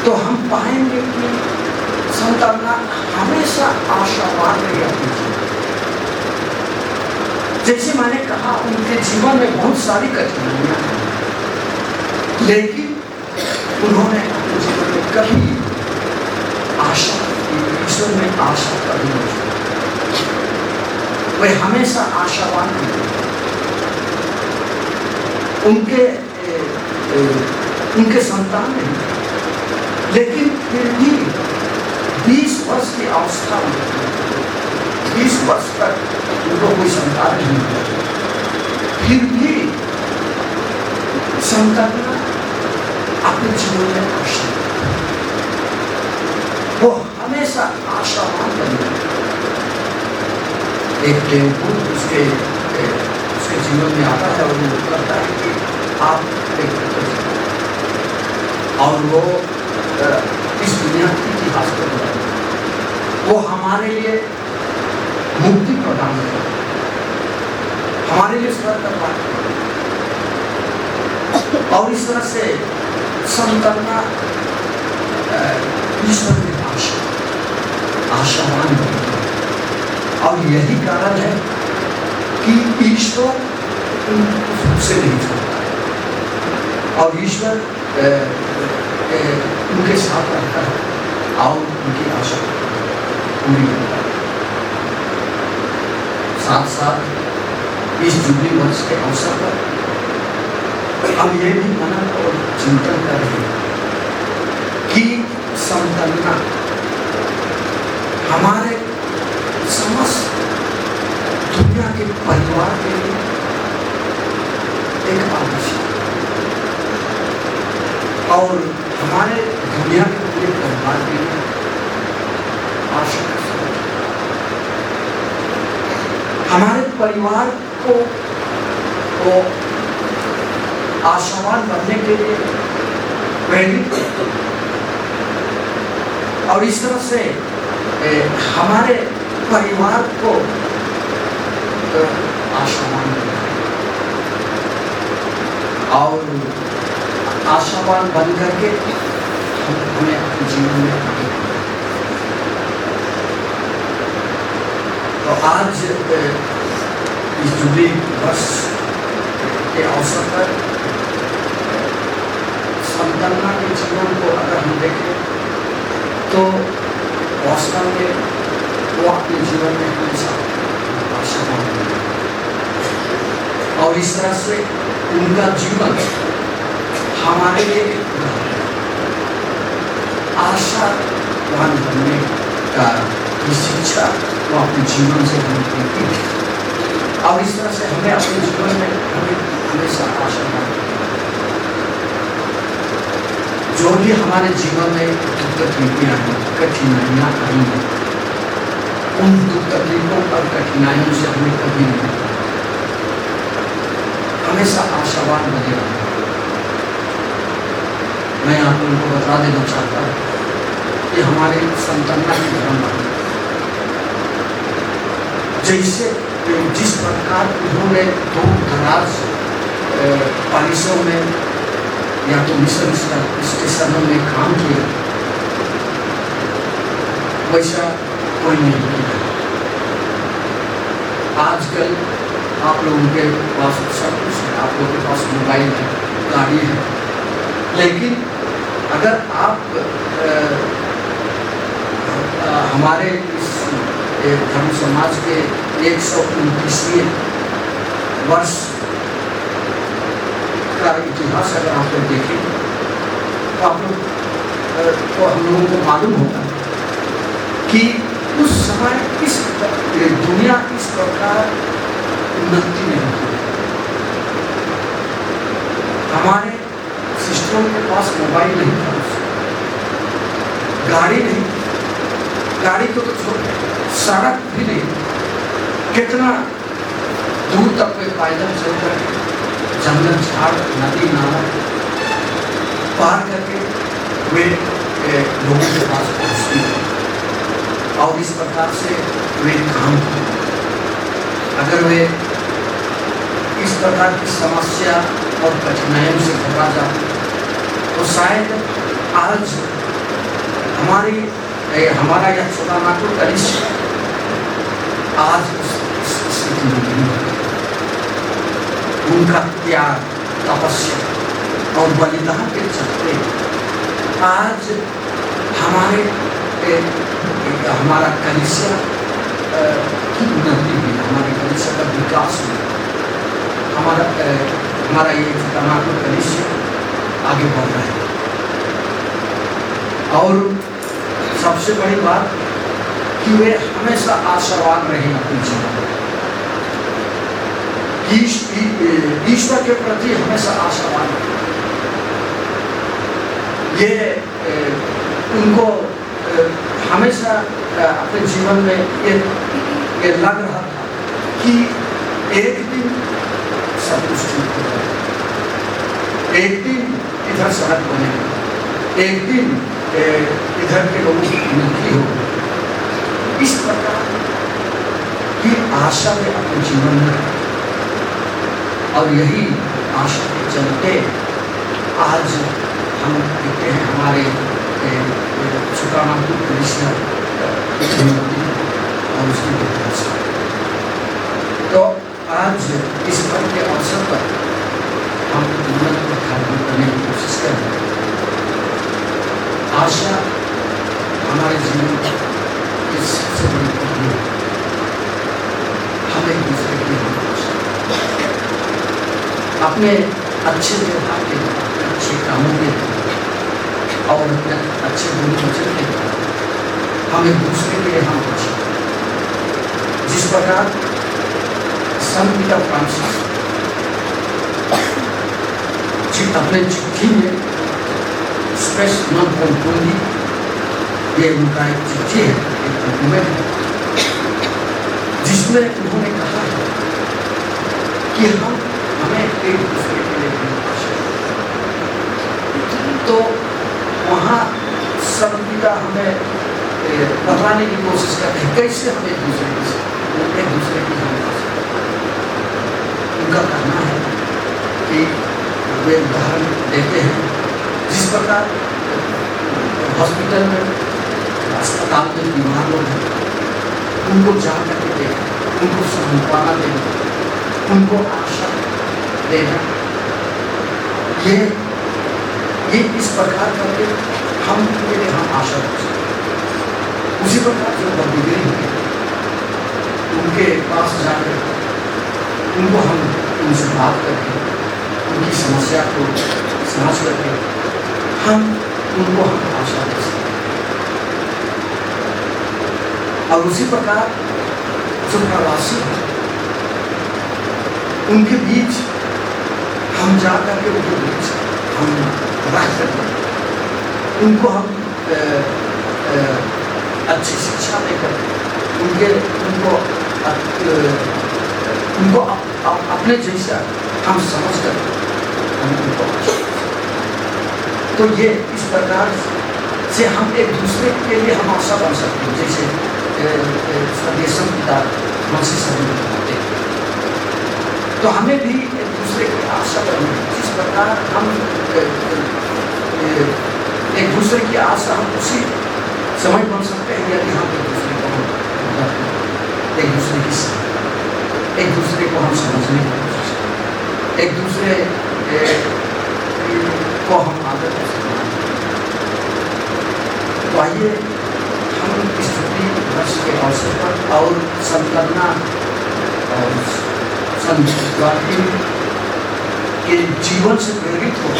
तो हम पाएंगे कि संतना हमेशा आशावान रही अपने जीवन। जैसे मैंने कहा, उनके जीवन में बहुत सारी कठिनाइयां हैं, लेकिन उन्होंने अपने जीवन में कभी आशा, ईश्वर में आशा कभी नहीं छोड़ी। वे हमेशा आशावान रहे। उनके संतान नहीं, लेकिन फिर भी 20 वर्ष की अवस्था में 20 वर्ष तक उनको कोई संतान नहीं हुआ, फिर भी संतान अपने जीवन में आशा, वो हमेशा आशावान बने। एक टेम्पो उसके उसके जीवन में आता है और वो लगता है कि आप एक और वो इस दुनिया के इतिहास को बदलता है। वो हमारे लिए मुक्ति प्रदान करता है, हमारे लिए स्वर्ग का द्वार और इस तरह से संतरना ईश्वर में आशावान बनता है। और यही कारण है कि ईश्वर से नहीं छोड़ता है और ईश्वर उनके साथ रहता है और उनकी आशा पूरी करता है। साथ साथ इस जुबली वर्ष के अवसर पर हम ये भी मनन और चिंतन कर रहे हैं कि संतरना हमारे समस्त दुनिया के परिवार के लिए एक आवश्यक और हमारे दुनिया के पूरे परिवार के लिए आवश्यक हमारे परिवार को आशावान बनने के लिए प्रेरित और इस तरह से हमारे परिवार को आशावान और आशावान बन करके हमें अपने जीवन में आगे तो आज इस जुबली वर्ष के अवसर पर संतरना के जीवन को अगर हम देखें तो वास्तव में वो अपने जीवन में हमेशा आशावान बने और इस तरह से उनका जीवन हमारे लिए आशावान बनने का शिक्षा वो अपने जीवन से हमें देती है और इस तरह से हमें अपने जीवन में हमेशा आशावान जो भी हमारे जीवन में दुख तकलीफें आई कठिनाइयाँ आई हैं उन दुख तकलीफों और कठिनाइयों से हमें कभी नहीं हमेशा आशावान बने रहना। मैं आप लोगों को बता देना चाहता हूँ कि हमारे संतरना की धर्म जैसे जिस प्रकार उन्होंने दूर दराज परिसरों में या तो मिशन स्टेशनों में काम किया वैसा कोई नहीं किया। आजकल आप लोगों के पास सब कुछ है, आप लोगों के पास मोबाइल है, गाड़ी है, लेकिन अगर आप हमारे इस धर्म समाज के 129वें वर्ष का इतिहास अगर आप लोग देखें तो आप लोग तो हम लोगों को मालूम होगा कि उस समय इस दुनिया इस प्रकार उन्नति नहीं थी। हमारे सिस्टरों के पास मोबाइल नहीं था, गाड़ी नहीं, गाड़ी को तो छोड़ सड़क भी नहीं, कितना दूर तक वे पैदल चलकर जंगल झाड़ नदी नाला पार करके वे लोगों के पास पहुँचती और इस प्रकार से वे काम करते। अगर वे इस प्रकार की समस्या और कठिनाइयों से घबरा जाते तो शायद आज हमारा यह छोटा नाटक कनिष्ठ आज स्थिति में नहीं है। उनका त्याग तपस्या और बलिदान के चलते आज हमारा कलिसिया की उन्नति हुई, हमारे कलिसिया का विकास हुआ, हमारा ये कर्नाटक कलिसिया आगे बढ़ रहा है। और सबसे बड़ी बात कि वे हमेशा आशावान रहे अपने जीवन में, ईश्वर के प्रति हमेशा आशावान रहे। ये उनको हमेशा अपने जीवन में ये लग रहा था कि एक दिन सब कुछ ठीक हो जाएगा। एक दिन इधर सड़क बनेगी, एक दिन इधर के लोगों की उन्नति होगी। इस प्रकार की आशा में अपने जीवन में, और यही आशा के चलते आज हम देखते हैं हमारे सुकानापुर कलिसिया और उसकी व्यवस्था। तो आज इस पर्व के अवसर पर हम उन्नत को ध्यान करने की कोशिश कर रहे हैं। आशा हमारे जीवन की सबसे बड़ी कमी है। हम एक दूसरे की अपने अच्छे व्यवहार के, अपने अच्छे कामों के और अपने अच्छे बोली वचन के हम एक दूसरे के लिए हम अच्छे, जिस प्रकार संत पिता फ्रांसिस जी अपने चिट्ठी में स्पेस नॉन कंट्रोली, ये उनका एक चिट्ठी है, एक डॉक्यूमेंट है, जिसमें उन्होंने कहा है कि हमें एक दूसरे के लिए तो वहाँ सब पिता हमें बताने की कोशिश करते हैं कैसे हम एक दूसरे की हम उनका कहना है कि वे उदाहरण देते हैं, जिस प्रकार हॉस्पिटल में, अस्पताल में बीमार लोग हैं, उनको जा करके देना, उनको सांत्वना देना, उनको आशा देना, ये इस प्रकार करके हम आशा रख सकते। उसी प्रकार जो बंदीगिरी है उनके पास जाकर उनको हम उनसे बात करके उनकी समस्या को समझ करके हम आशा दे सकते। और उसी प्रकार जो प्रवासी हैं उनके बीच हम जा करके उनके बीच हम रह करके उनको हम अच्छी शिक्षा देकर उनको अपने जैसा हम समझ कर हम उनको, तो ये इस प्रकार से हम एक दूसरे के लिए हम आशा बन सकते हैं। जैसे स्वदेशम पिता फ्रांसिस बताते हैं, तो हमें भी एक दूसरे की आशा करनी है। जिस प्रकार हम एक दूसरे की आशा हम उसी समय बन सकते हैं यदि हम एक दूसरे को एक दूसरे को हम समझने की कोशिश करें, एक दूसरे को हम आदर कर सकते हैं। तो आइए हम इस छुट्टी वर्ष के अवसर पर और संकल्पना और संत जोआकिम के जीवन से प्रेरित हो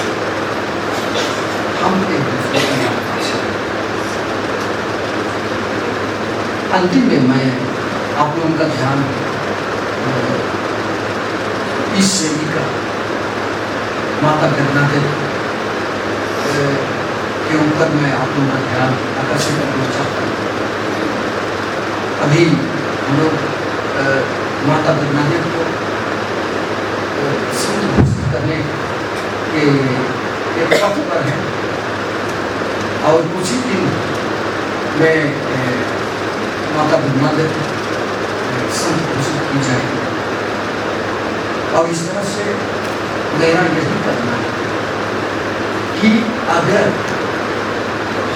हम एक दूसरे की याद कर सकते। अंतिम में मैं आप लोगों का ध्यान इस सेविका माता गंगाधर के ऊपर मैं आप लोगों का ध्यान आकर्षित करना चाहता हूँ। अभी हम लोग माता गंगाधर को संत घोषित करने के एक पथ पर है और कुछ ही दिन में माता गंगाधर संत घोषित की जाएगी। और इस तरह से मेरा यही करना है कि अगर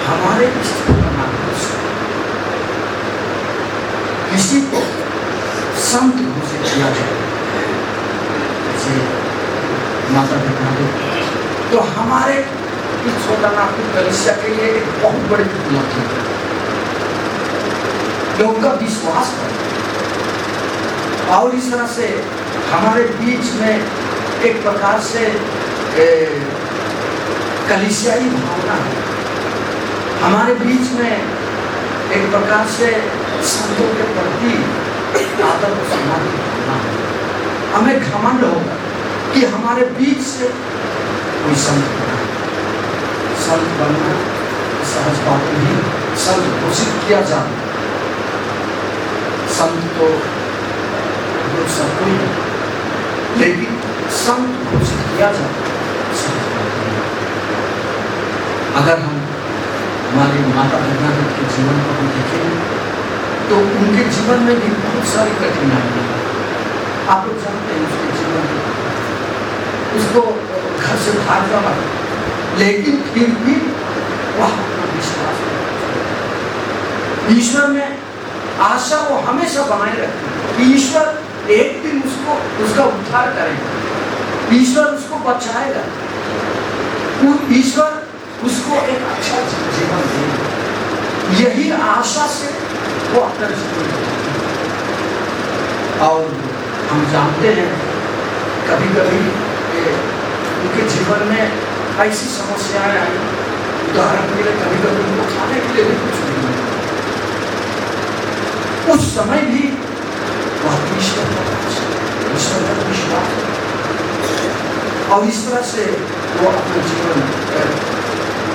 हमारे इस माध्यम से किसी को संत घोषित किया जाए जैसे माता गंगाधर, तो हमारे इस छोटानागपुर कलिसिया के लिए एक बहुत बड़ी उपलब्धि है। लोगों का विश्वास है और इस तरह से हमारे बीच में एक प्रकार से कलिसियाई भावना है। हमारे बीच में एक प्रकार से संतों के प्रति आदर और सम्मान की भावना है। हमें घमंड होगा कि हमारे बीच से कोई संत बना। संत बनना सहज बात नहीं, संत घोषित किया जाता। संत तो सब कोई है, लेकिन संत घोषित किया जाता है। अगर हम हमारे माता पिता के जीवन को हम देखें तो उनके जीवन में भी बहुत सारी कठिनाइयां हैं। आप लोग जानते हैं उसके जीवन में उसको घर से भागना पड़ा, लेकिन फिर भी वह अपना विश्वास ईश्वर में आशा वो हमेशा बनाए रखती कि ईश्वर एक दिन उसको उसका उद्धार करेगा, ईश्वर उसको बचाएगा, ईश्वर उसको एक अच्छा जीवन देगा। यही आशा से वो अपना जीवन और हम जानते हैं कभी कभी उनके जीवन में ऐसी समस्याएं आई, उदाहरण के लिए कभी कभी उनको खाने के लिए भी कुछ नहीं मिला, उस समय भी वह ईश्वर पर विश्वास और इस तरह से वो अपना जीवन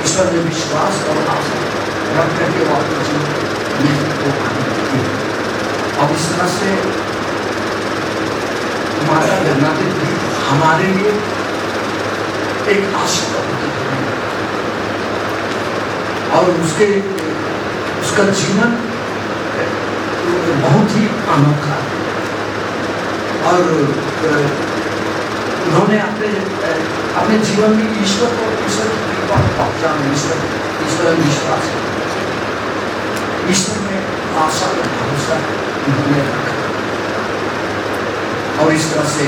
ईश्वर में विश्वास और आशा रख करके वो अपना जीवन को आगे और इस तरह से माता गंगादेवी भी हमारे लिए एक आशा का प्रतीक है और उसका जीवन बहुत ही अनोखा है और उन्होंने अपने जीवन में ईश्वर को ईश्वर की कृपा पहचान, ईश्वर में विश्वास, ईश्वर में आशा और भरोसा उन्होंने रखा और इस तरह से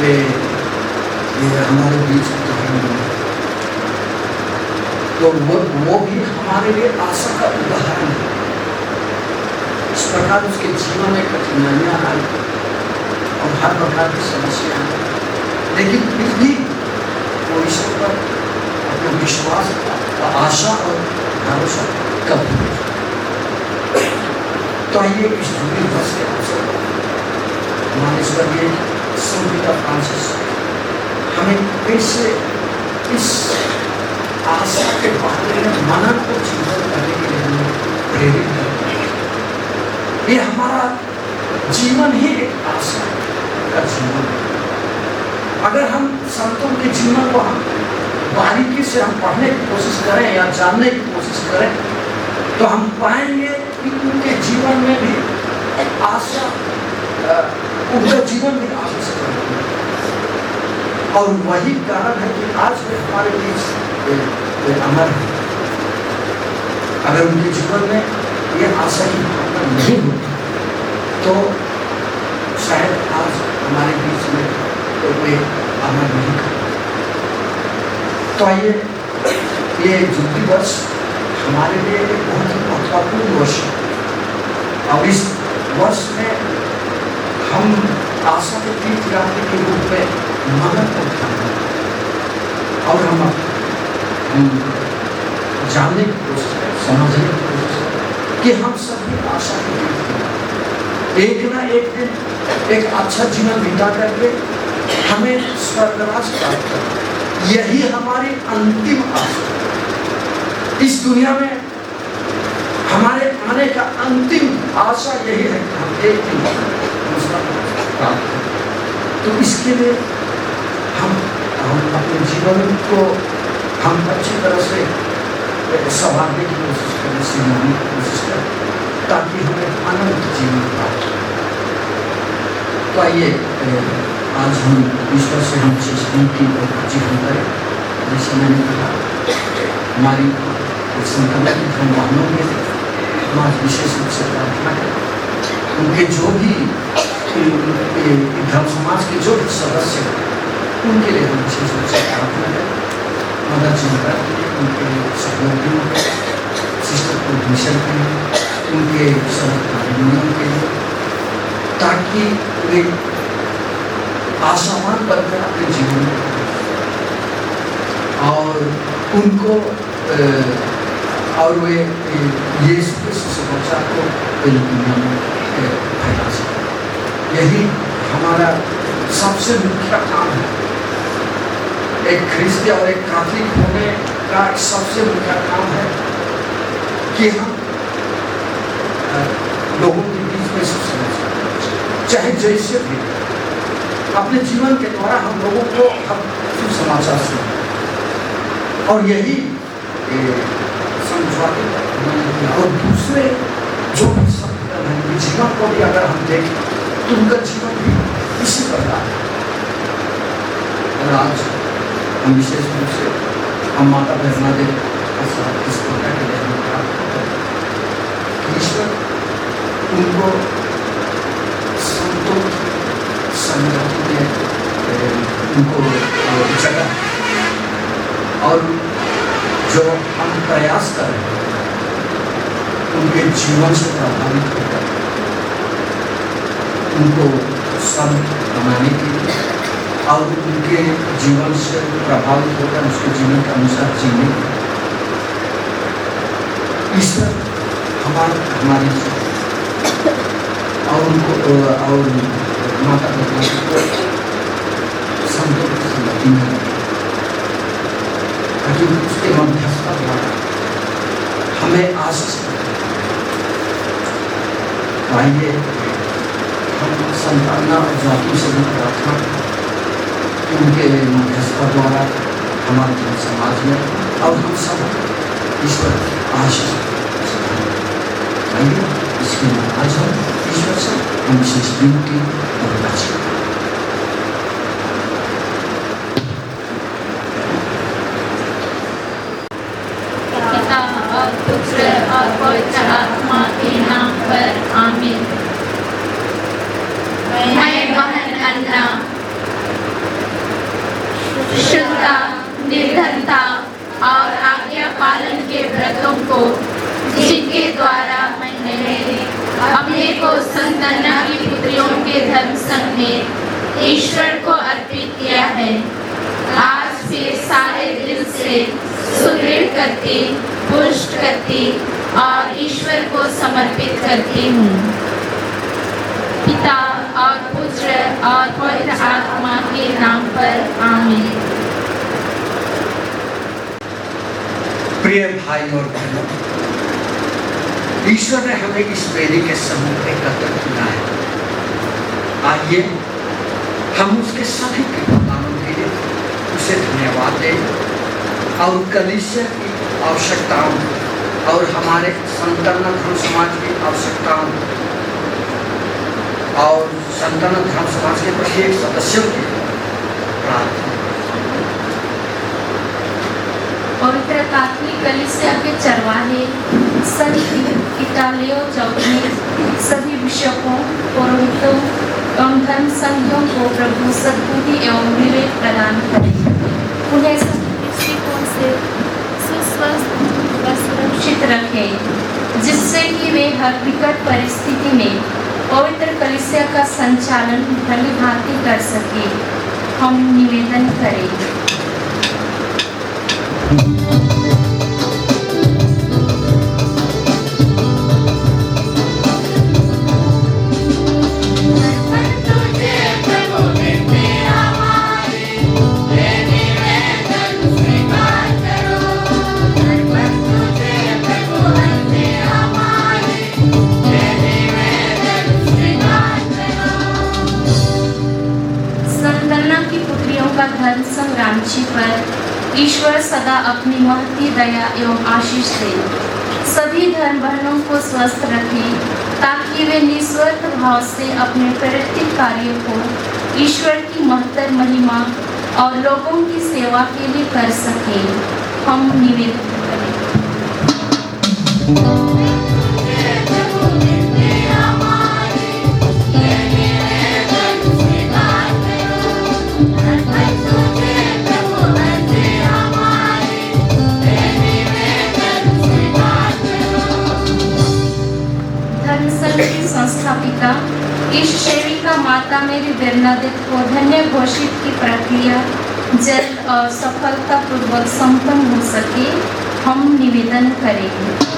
वे हमारे बीच तो वो भी हमारे लिए आशा का उदाहरण है। इस प्रकार उसके जीवन में कठिनाइयां आई और हर प्रकार की समस्या आई, लेकिन फिर भी वो ईश्वर पर अपना विश्वास आशा और भरोसा कभी नहीं। तो आइए इस जुबली वर्ष के अवसर पर हमारे स्वर्गीय संत पिता फ्रांसिस हमें फिर से इस आशा के बारे में मनन को चिंतन करने के लिए हमें प्रेरित करते हैं। ये हमारा जीवन ही एक आशा का जीवन है। अगर हम संतों के जीवन को हम बारीकी से हम पढ़ने की कोशिश करें या जानने की कोशिश करें तो हम पाएंगे कि उनके जीवन में भी आशा, उनका जीवन भी आशा से भरा है और वही कारण है कि आज भी हमारे बीच अमर है। अगर उनके जीवन में ये आशा की भावना नहीं होती तो शायद आज हमारे बीच में कोई अमर नहीं करता। तो आइए ये जुबली वर्ष हमारे लिए एक बहुत ही महत्वपूर्ण वर्ष है और इस वर्ष में हम आशा के तीर्थ यात्री के रूप में मनन को ध्यान और हम जानने की कोशिश करें, समझने की कोशिश करें कि हम सभी आशा के तीर्थ एक ना एक दिन एक अच्छा जीवन बिता करके हमें स्वर्गवास प्राप्त करना, यही हमारी अंतिम आशा। इस दुनिया में हमारे आने का अंतिम आशा यही है कि हम एक दिन प्राप्त करें। तो इसके लिए हम अपने जीवन को हम अच्छी तरह से संभालने की कोशिश करें, संभालने की कोशिश करें ताकि हमें आनंद जीवन प्राप्त हो। तो आइए आज हम ईश्वर से हम चीज़ों की जीवन करें। जैसे मैंने कहा हमारी संकल्प की हम वाहनों में हम आज विशेष रूप से प्रार्थना करें। उनके जो भी धर्म समाज के जो भी सदस्य हैं उनके लिए हम विशेष रूप से प्रार्थना करें। मदर जिनका उनके सहयोगियों के, सिस्टर प्रोड्यूसर के लिए, उनके सहकर्मियों के लिए, ताकि वे आशावान बनकर अपने जीवन में और उनको और वे यीशु के सुसमाचार को दुनिया में फैला सकें। यही हमारा सबसे मुख्य काम है। एक ख्रिस्ती और एक कैथोलिक होने का सबसे मुख्य काम है कि हम लोगों के बीच में सुसमाचार, चाहे जैसे भी अपने जीवन के द्वारा हम लोगों को हम सुसमाचार सुना और यही समझौते और दूसरे जो भी जीवन को भी अगर हम देखें तो उनका जीवन भी इसी प्रकार है। और आज हम विशेष रूप से हम माता बहनादेव का साथ इस प्रकार के लिए प्राप्त करते हैं। ईश्वर उनको संतों संगति में उनको जगह और जो हम प्रयास करें उनके जीवन से प्रभावित होकर उनको सब बनाने के लिए और उनके जीवन से प्रभावित होकर उसके जीवन के अनुसार जीने के लिए ईश्वर हमारे और उनको और माता पिता को संतों की संगति में ताकि उसके मध्यस्थता द्वारा हमें आशीष आइए हम संताना और जाति से भी प्रार्थना कि उनके मध्यस्थता द्वारा हमारे जन समाज में और हम सब ईश्वर आशीष आइए इसके लिए आज हम ईश्वर से हम विशेष विनती और प्रार्थना
पिता और पुत्र और पवित्र आत्मा के नाम पर आमीन। मैं बहन अन्ना शुद्धता, निर्धनता और आज्ञा पालन के व्रतों को जिनके द्वारा मैंने अपने को संत अन्ना की पुत्रियों के धर्म संघ में ईश्वर को अर्पित किया है, आज फिर सारे दिल से सुदृढ़ करती, पुष्ट करती और ईश्वर को समर्पित करती हूँ। पिता और पुत्र और पवित्र आत्मा के नाम पर आमीन।
प्रिय भाई और बहनों, ईश्वर ने हमें इस वेदी के सम्मुख एकत्र किया है। आइए हम उसके सभी कृपादानों के लिए उसे धन्यवाद दें और कलीसिया की आवश्यकताओं और हमारे संतान धर्म समाज की आवश्यकताओं और संतान धर्म समाज के प्रत्येक सदस्यों की प्रार्थना।
पवित्र कैथोलिक कलीसिया के चरवाहे संत इटालियो चौधरी सभी बिशपों, पुरोहितों एवं धर्म संघों को प्रभु सद्बुद्धि एवं विवेक प्रदान करें, उन्हें सभी दृष्टिकोण से सुस्वस्थ व सुरक्षित रखें, जिससे कि वे हर विकट परिस्थिति में पवित्र कलीसिया का संचालन भली भांति कर सके। हम निवेदन करें। धर्म संघ रांची पर ईश्वर सदा अपनी महती दया एवं आशीष दे, सभी धर्म बहनों को स्वस्थ रखे ताकि वे निस्वार्थ भाव से अपने प्रेरित कार्यों को ईश्वर की महत्तर महिमा और लोगों की सेवा के लिए कर सके। हम निवेदन करें। संस्थापिका इस सेविका माता मेरी बेरनादेव को धन्य घोषित की प्रक्रिया जल्द और सफलतापूर्वक संपन्न हो सके। हम निवेदन करेंगे।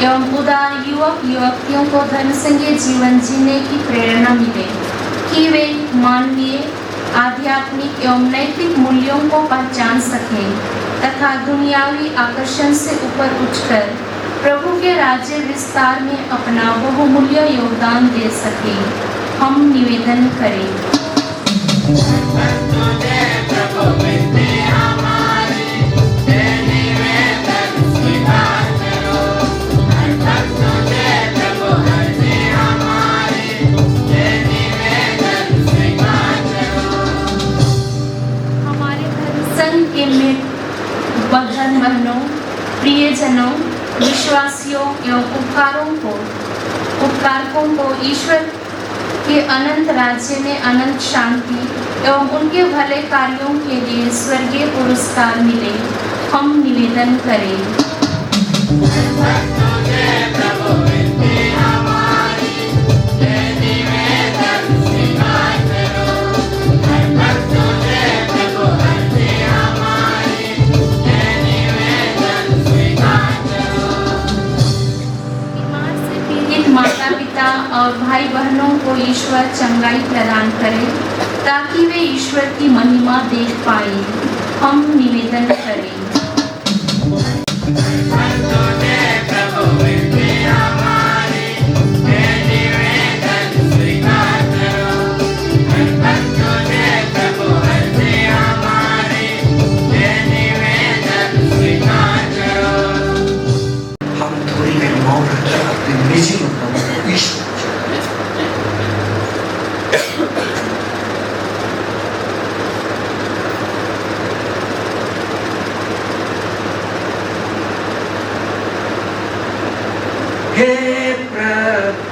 एवं उदार युवक
व्यक्तियों को धर्मसंगीय जीवन जीने की प्रेरणा मिले कि वे मानवीय, आध्यात्मिक एवं नैतिक मूल्यों को पहचान सकें तथा दुनियावी आकर्षण से ऊपर उठकर प्रभु के राज्य विस्तार में अपना बहुमूल्य योगदान दे सकें। हम निवेदन करें। के में बहन बहनों, प्रियजनों, विश्वासियों एवं उपकारकों को ईश्वर के अनंत राज्य में अनंत शांति एवं उनके भले कार्यों के लिए स्वर्गीय पुरस्कार मिले। हम निवेदन करें। माता पिता और भाई बहनों को ईश्वर चंगाई प्रदान करे ताकि वे ईश्वर की महिमा देख पाए। हम निवेदन करें।
हे प्रभु,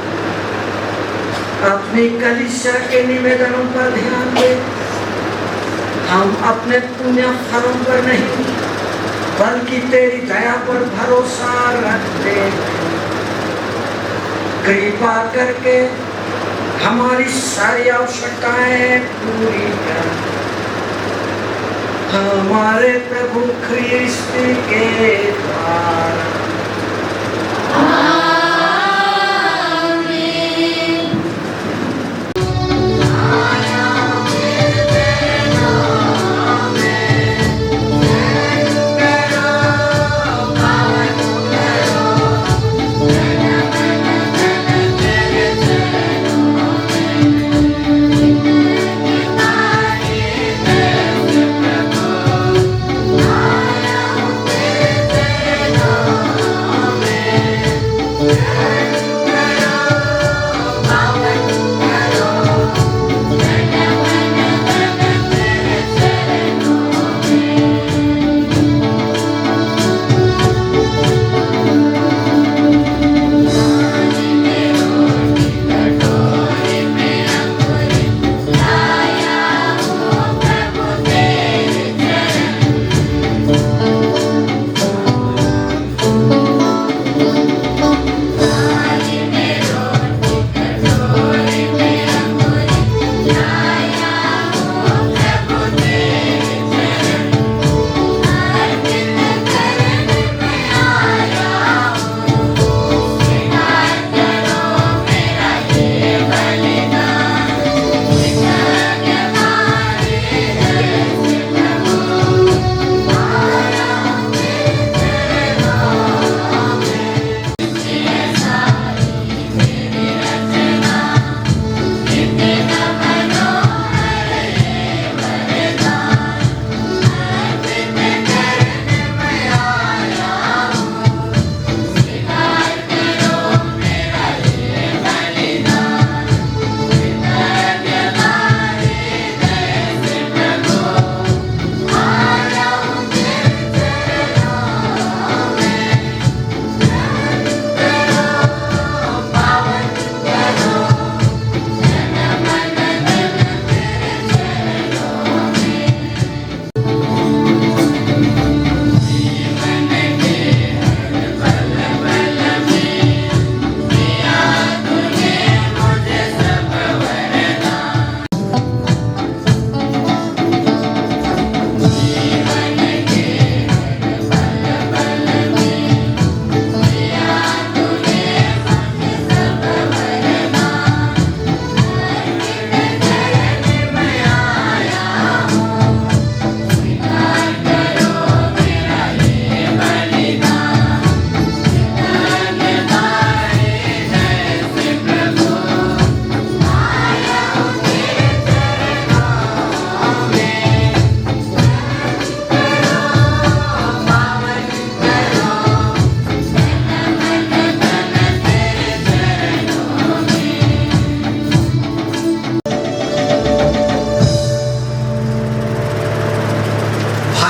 अपनी कलीसिया के निवेदनों पर ध्यान दे। हम अपने पुण्य फलों पर नहीं बल्कि तेरी दया पर भरोसा रखते। कृपा करके हमारी सारी आवश्यकताएं पूरी कर। हमारे प्रभु ख्रीस्त के द्वारा।
Oh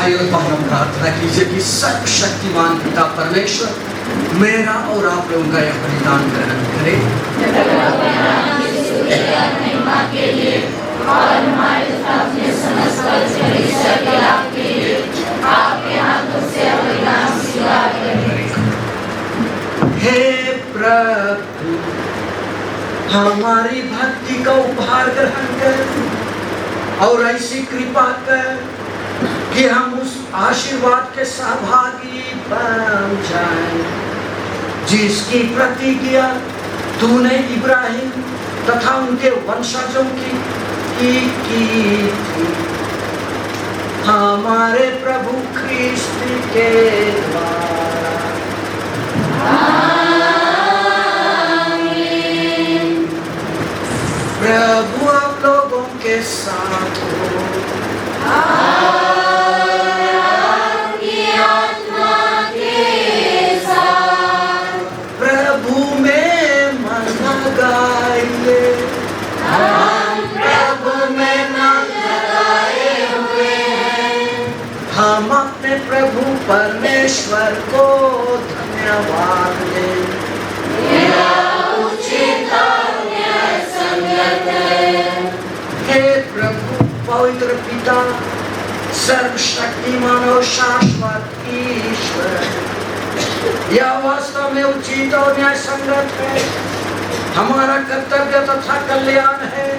आइए हम प्रार्थना कीजिए कि सर्वशक्तिमान पिता परमेश्वर मेरा और आप लोगों का यह बलिदान ग्रहण करे
के लिए और हमारे अपने समस्त कलीसिया के लाभ के लिए आपके हाथों से बलिदान स्वीकार करें।
हे प्रभु हमारी भक्ति का उपहार ग्रहण कर और ऐसी कृपा कर कि हम उस आशीर्वाद के सहभागी बन जाएं जिसकी प्रतिज्ञा तूने इब्राहिम तथा उनके वंशजों की थी हमारे प्रभु ख्रीस्त के द्वारा। प्रभु आप लोगों के साथ हो। प्रभु में मन लगाइए हम अपने प्रभु परमेश्वर को धन्यवाद दें। हे प्रभु पवित्र पिता सर्वशक्तिमान और शाश्वत ईश्वर यह वास्तव में उचित और न्याय संगत है हमारा कर्तव्य तथा कल्याण है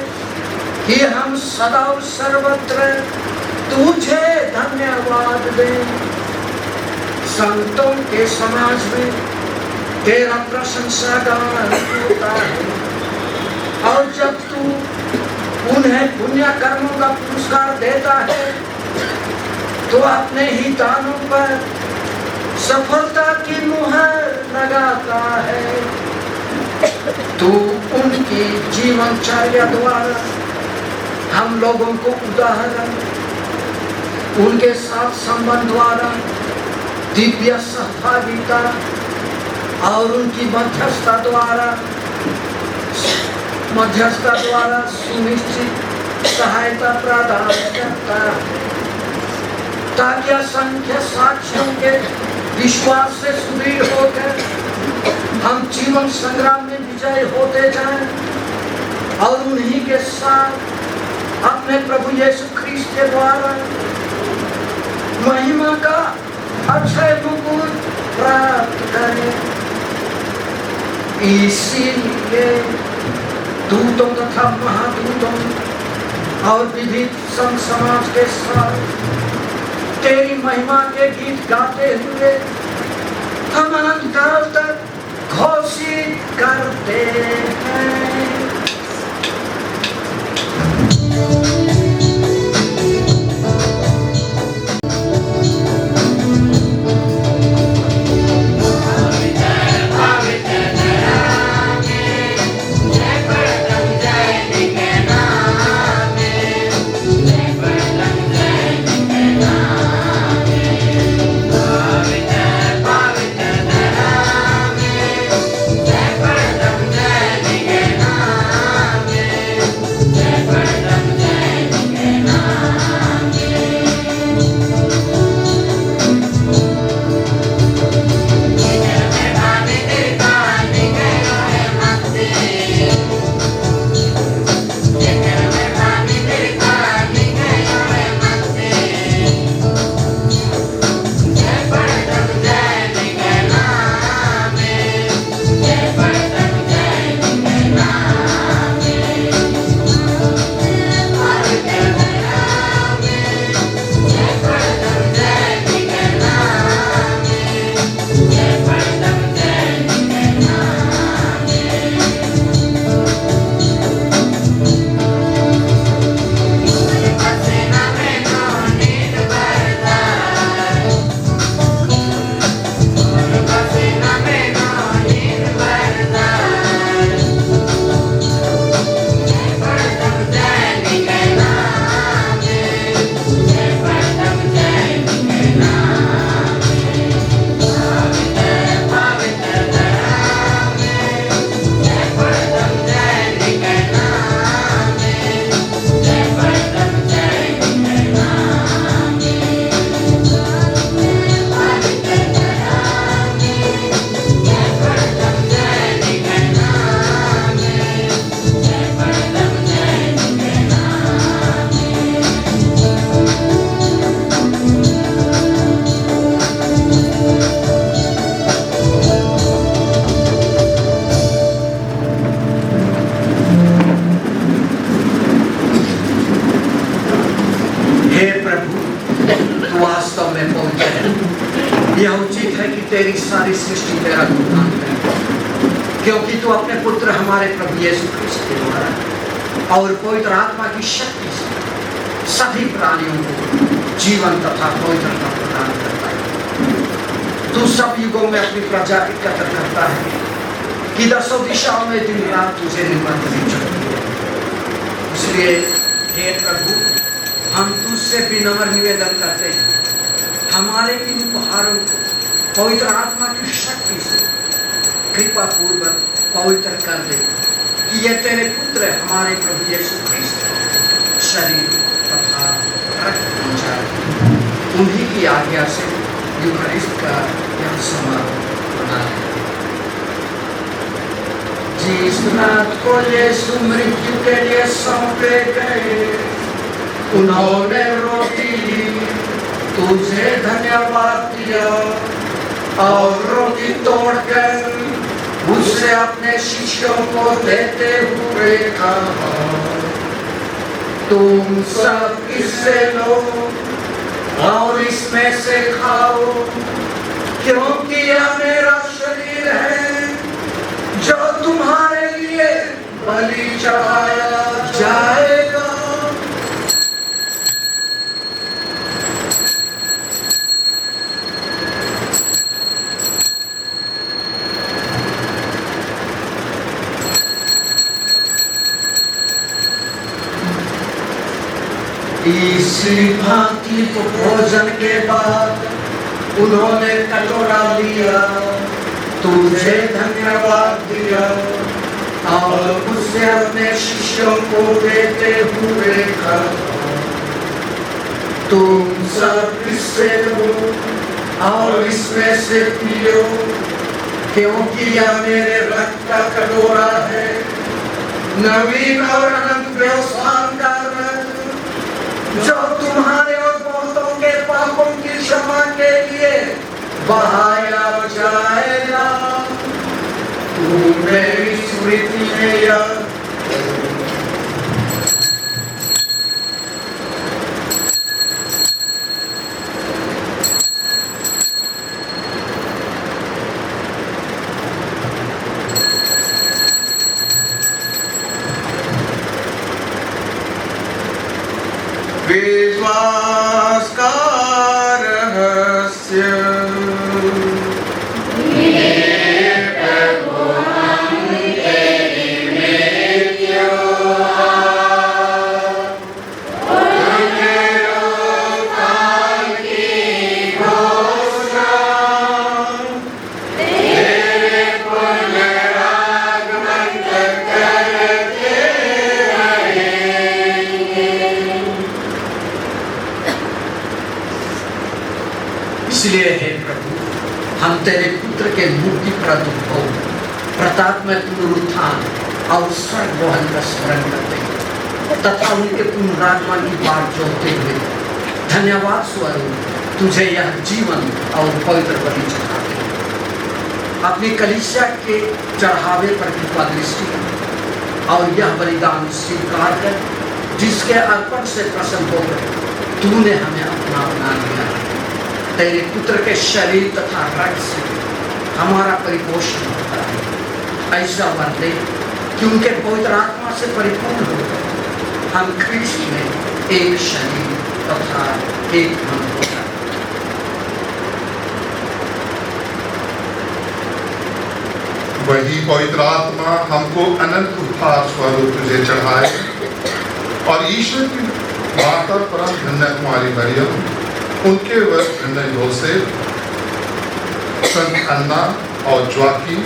कि हम सदा और सर्वत्र तुझे धन्यवाद दें। संतों के समाज में तेरा प्रशंसा गान होता है और जब तू उन्हें पुण्य कर्मों का पुरस्कार देता है तो अपने ही दानों पर सफलता की मुहर लगाता है। तू उनकी जीवनचर्या द्वारा हम लोगों को उदाहरण उनके साथ संबंध द्वारा दिव्य सहभागिता और उनकी मध्यस्थता द्वारा सुनिश्चित सहायता प्रदान करता है ताकि असंख्य साक्षियों के विश्वास से सुदृढ़ होकर हम जीवन संग्राम में विजय होते जाएं और उन्हीं के साथ अपने प्रभु यीशु ख्रीस्त के द्वारा महिमा का अक्षय मुकुट प्राप्त करें। इसीलिए दूतों तथा महादूतों और विविध संत समाज के साथ तेरी महिमा के गीत गाते हुए हम अनंत काल तक घोषित करते हैं। वास्तव में पवित्र है। यह उचित है कि तेरी सारी सृष्टि तेरा गुणगान करे, क्योंकि तू अपने पुत्र हमारे प्रभु यीशु ख्रिस्त के द्वारा और पवित्र आत्मा की शक्ति से सभी प्राणियों को जीवन तथा पवित्रता प्रदान करता है। तू सब युगों में अपनी प्रजा एकत्र करता है कि दसों दिशाओं में दिन रात तुझे निमंत्रित करती है। इसलिए हे प्रभु, हम तुझसे विनम्र निवेदन करते हैं, हमारे इन उपहारों को पवित्र आत्मा की शक्ति से कृपा पूर्वक पवित्र कर दे, कि यह तेरे पुत्र हमारे प्रभु यीशु ख्रिस्त शरीर तथा रक्त बन जाए। उन्हीं की आज्ञा से यूखरिस्ट का यह समारोह बना है। जिस रात को यीशु मृत्यु के लिए सौंपे गए, उन्होंने रोटी ली, तुझे धन्यवाद दिया और रोटी तोड़कर उसे अपने शिष्यों को देते हुए कहा, तुम सब इससे लो और इसमें से खाओ, क्योंकि यह मेरा शरीर है जो तुम्हारे लिए बलि चढ़ाया जाएगा। इसी भांति को भोजन के बाद उन्होंने कटोरा लिया, तुझे धन्यवाद दिया और उसे अपने शिष्यों को देते हुए कहा, तुम सब इससे लो और इसमें से पियो, क्योंकि यह मेरे रक्त का कटोरा है, नवीन और अनंत व्यवस्थान का रक्त, जो तुम्हारे और बहुतों के पापों की क्षमा के लिए बहाया जाएगा। तू मेरी स्मृति में याद
विश्वास का रहस्य।
इसलिए हे प्रभु, हम तेरे पुत्र के मुक्तिप्रद हो प्रताप में पुनरुत्थान और स्वर्गरोहण का स्मरण करते हैं तथा उनके पुनरागमन की बात जोड़ते हुए धन्यवाद स्वरूप तुझे यह जीवन और पवित्र बलि चढ़ाते हैं। अपनी कलीसिया के चढ़ावे पर कृपा दृष्टि और यह बलिदान स्वीकार कर, जिसके अर्पण से प्रसन्न होकर तूने हमें अपना बना लिया। तेरे पुत्र के शरीर तथा रक्त से हमारा परिपोषण होता है। ऐसा वर दे कि उनके पवित्र आत्मा से परिपूर्ण होकर हम ख्रिस्त में एक शरीर तथा एक मन होता है।
वही पवित्र आत्मा हमको अनंत उपहार स्वरूप तुझे चढ़ाए और ईश्वर की माता परम धन्य कुमारी मरियम, उनके वश धन्य योसेफ, संत अन्ना और ज्वाकीम,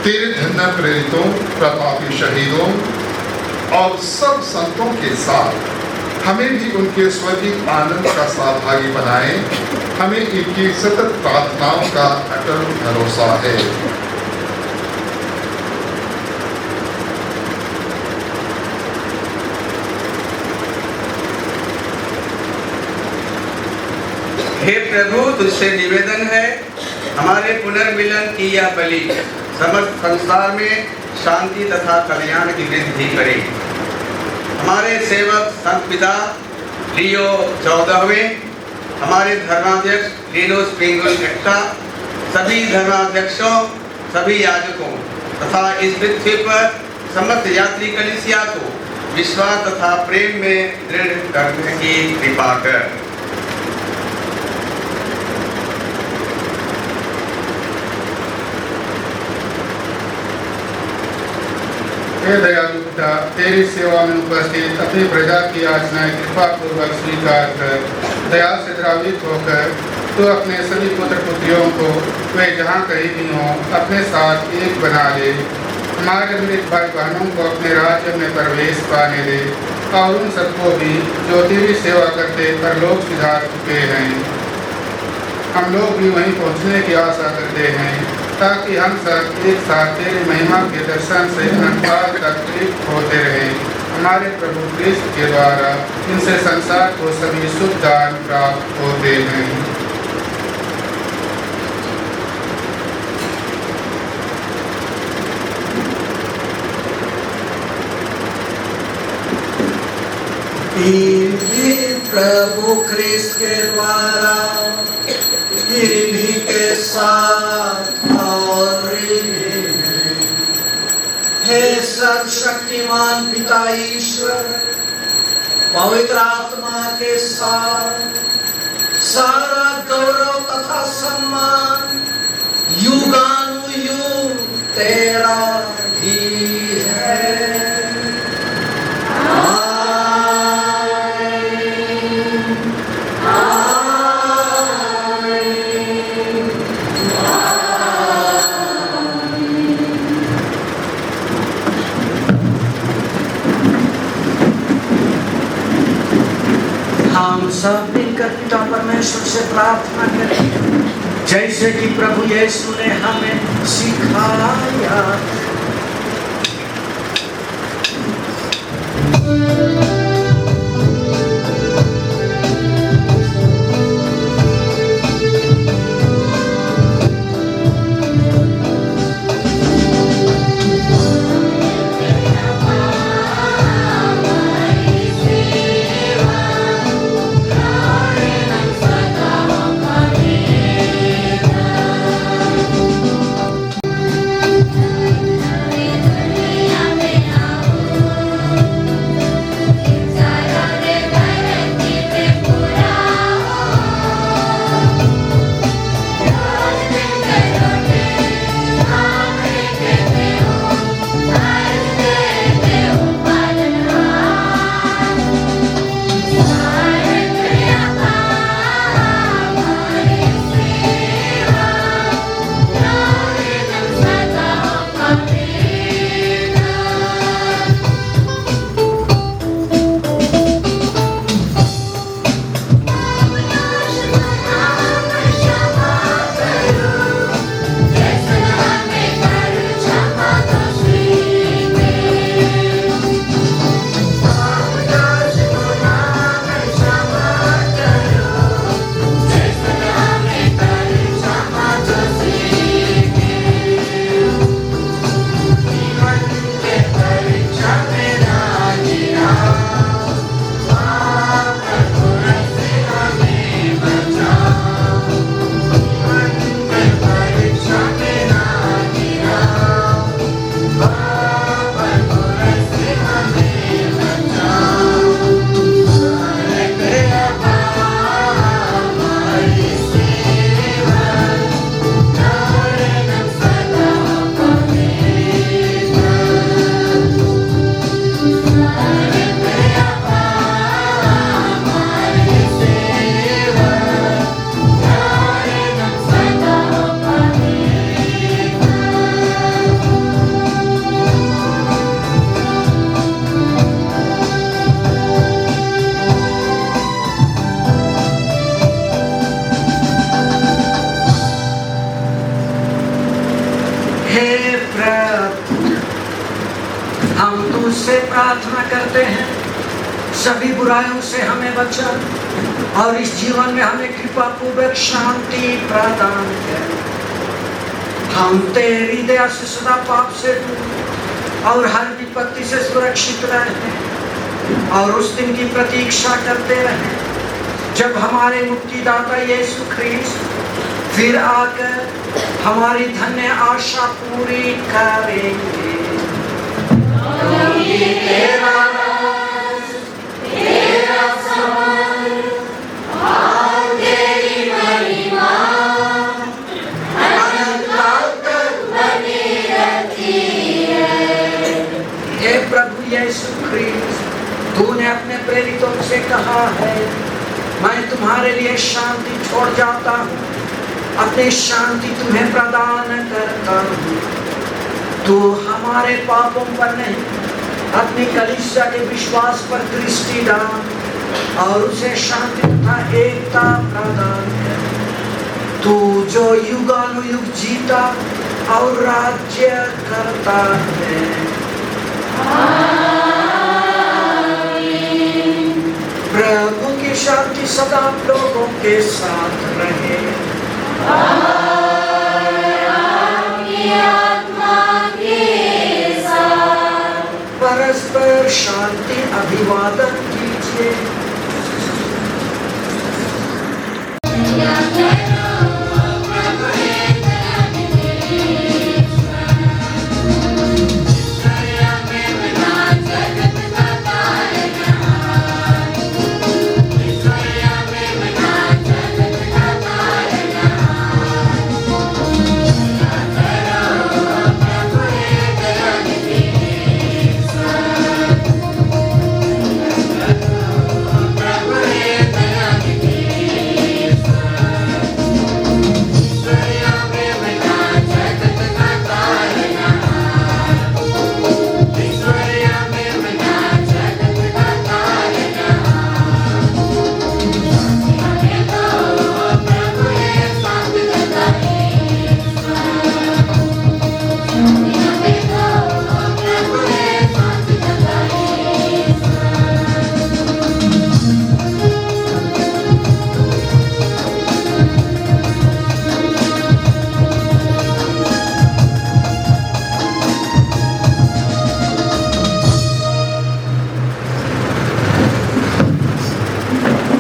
तेरे धन्य प्रेरितों, प्रतापी शहीदों और सब संतों के साथ हमें भी उनके स्वर्गीय आनंद का सहभागी बनाए। हमें इनकी सतत प्रार्थनाओं का अटल भरोसा है।
हे प्रभु, तुझसे निवेदन है, हमारे पुनर्मिलन की यह बलि समस्त संसार में शांति तथा कल्याण की वृद्धि करे। हमारे सेवक संत पिता लियो 14वें हमारे धर्माध्यक्ष लीनोस पिंगुल एक्टा, सभी धर्माध्यक्षों, सभी याजकों तथा इस पृथ्वी पर समस्त यात्री कलीसिया को विश्वास तथा प्रेम में दृढ़ करने की कृपा कर।
हे दयालु पिता, तेरी सेवा में उपस्थित अपनी प्रजा की याचनाएं कृपा पूर्वक स्वीकार कर। दया से द्रावित होकर तो अपने सभी पुत्र पुत्रियों को वे जहाँ कहीं भी हों अपने साथ एक बना ले। हमारे मृत भाई बहनों को अपने राज्य में प्रवेश पाने दे और उन सबको भी जो तेरी सेवा करते परलोक सिधार चुके हैं। हम लोग भी वहीं पहुँचने की आशा करते हैं ताकि हम सब एक साथ तेरे महिमा के दर्शन से अनंतकाल तक तृप्त होते रहें। हमारे प्रभु क्रिस्त के द्वारा इनसे संसार को सभी शुभ दान प्राप्त होते हैं।
प्रभु क्रिस्त के द्वारा इन्हीं के साथ और हे सर्वशक्तिमान पिता ईश्वर, पवित्र आत्मा के साथ सारा गौरव तथा सम्मान युगानुयुग तेरा ही है। हम सब मिलकर पिता परमेश्वर से प्रार्थना करें जैसे कि प्रभु यीशु ने हमें सिखाया। तुझसे प्रार्थना करते हैं सभी बुराइयों से हमें बचा और इस जीवन में हमें कृपा पूर्वक शांति प्रदान कर। हम तेरी दया से सदा पाप से दूर और हर विपत्ति से सुरक्षित रहें और उस दिन की प्रतीक्षा करते रहें जब हमारे मुक्तिदाता यीशु ख्रिस्त फिर आकर हमारी धन्य आशा पूरी करेंगे। हे प्रभु यीशु ख्रिस्त, तूने अपने प्रेरितों से कहा है, मैं तुम्हारे लिए शांति छोड़ जाता हूँ, अपनी शांति तुम्हें प्रदान करता हूँ। तू हमारे पापों पर नहीं, अपनी कलीसिया के विश्वास पर दृष्टि डाल और उसे शांति तथा एकता प्रदान कर। तू जो युगानुयुग जीता और राज्य करता है। प्रभु की शांति सदा लोगों के साथ रहे। परस्पर शांति अभिवादन कीजिए।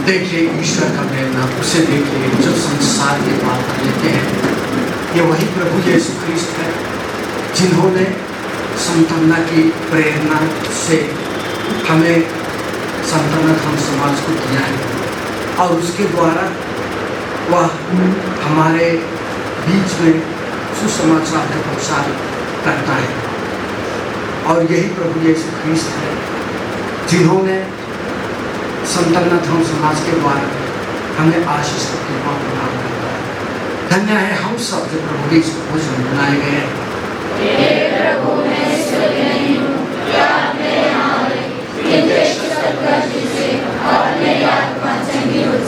देखिए ईश्वर का प्रेरणा, उसे देखिए जो संसार के पाप कर लेते हैं। ये वही प्रभु यीशु ख्रिस्त है जिन्होंने संतानना की प्रेरणा से हमें संतानना धर्म समाज को दिया है और उसके द्वारा वह हमारे बीच में सुसमाचार का प्रचार करता है। और यही प्रभु यीशु ख्रिस्त है जिन्होंने संतानना धर्म समाज के द्वारा हमें आशीष की कृपा प्रदान करता है। धन्य है हम सब जो प्रभु के इस भोजन में बनाए गए हैं।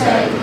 Jai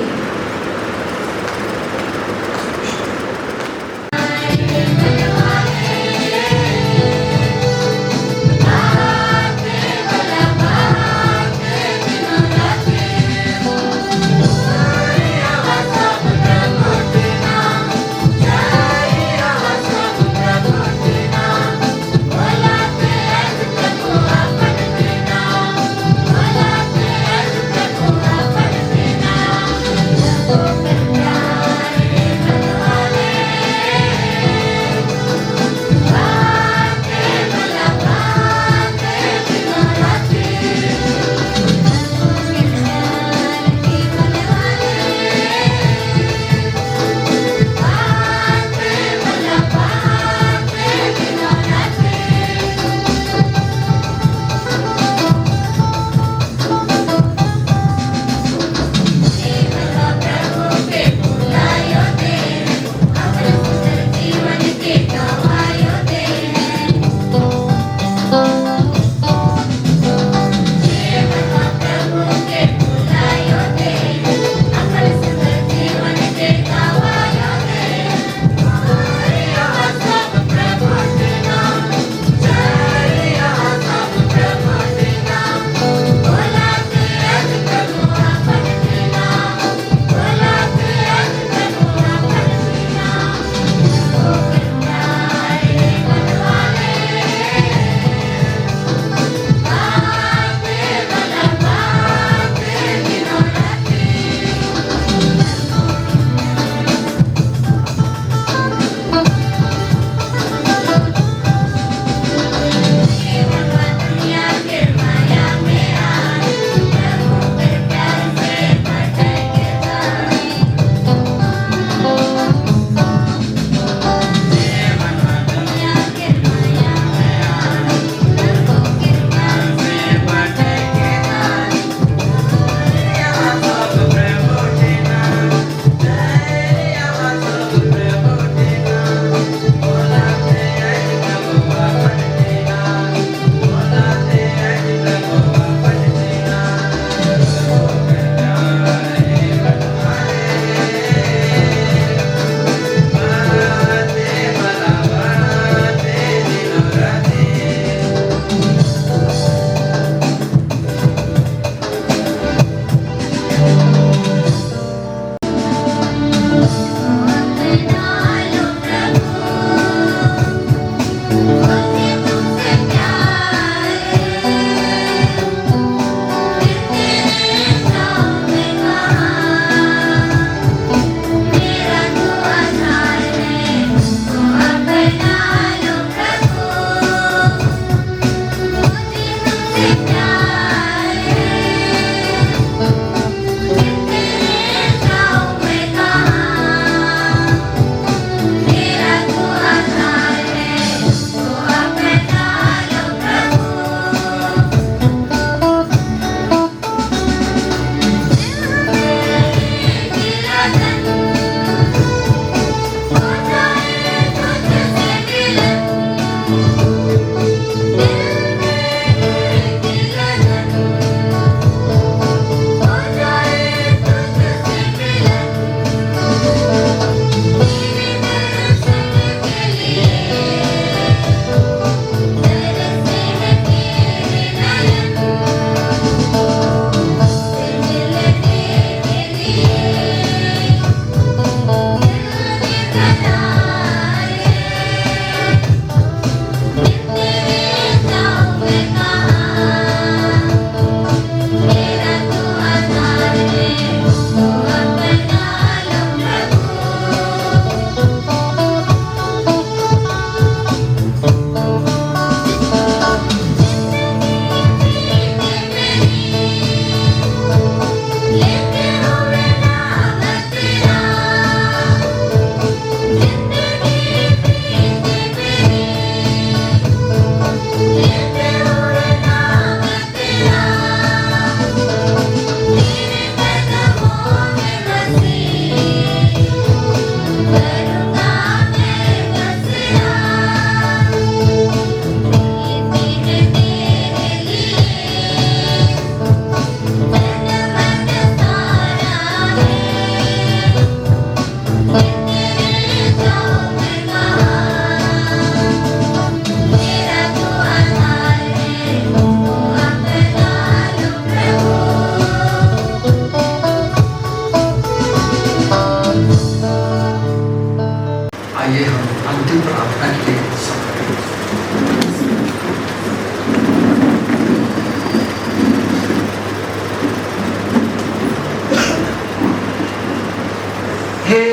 हे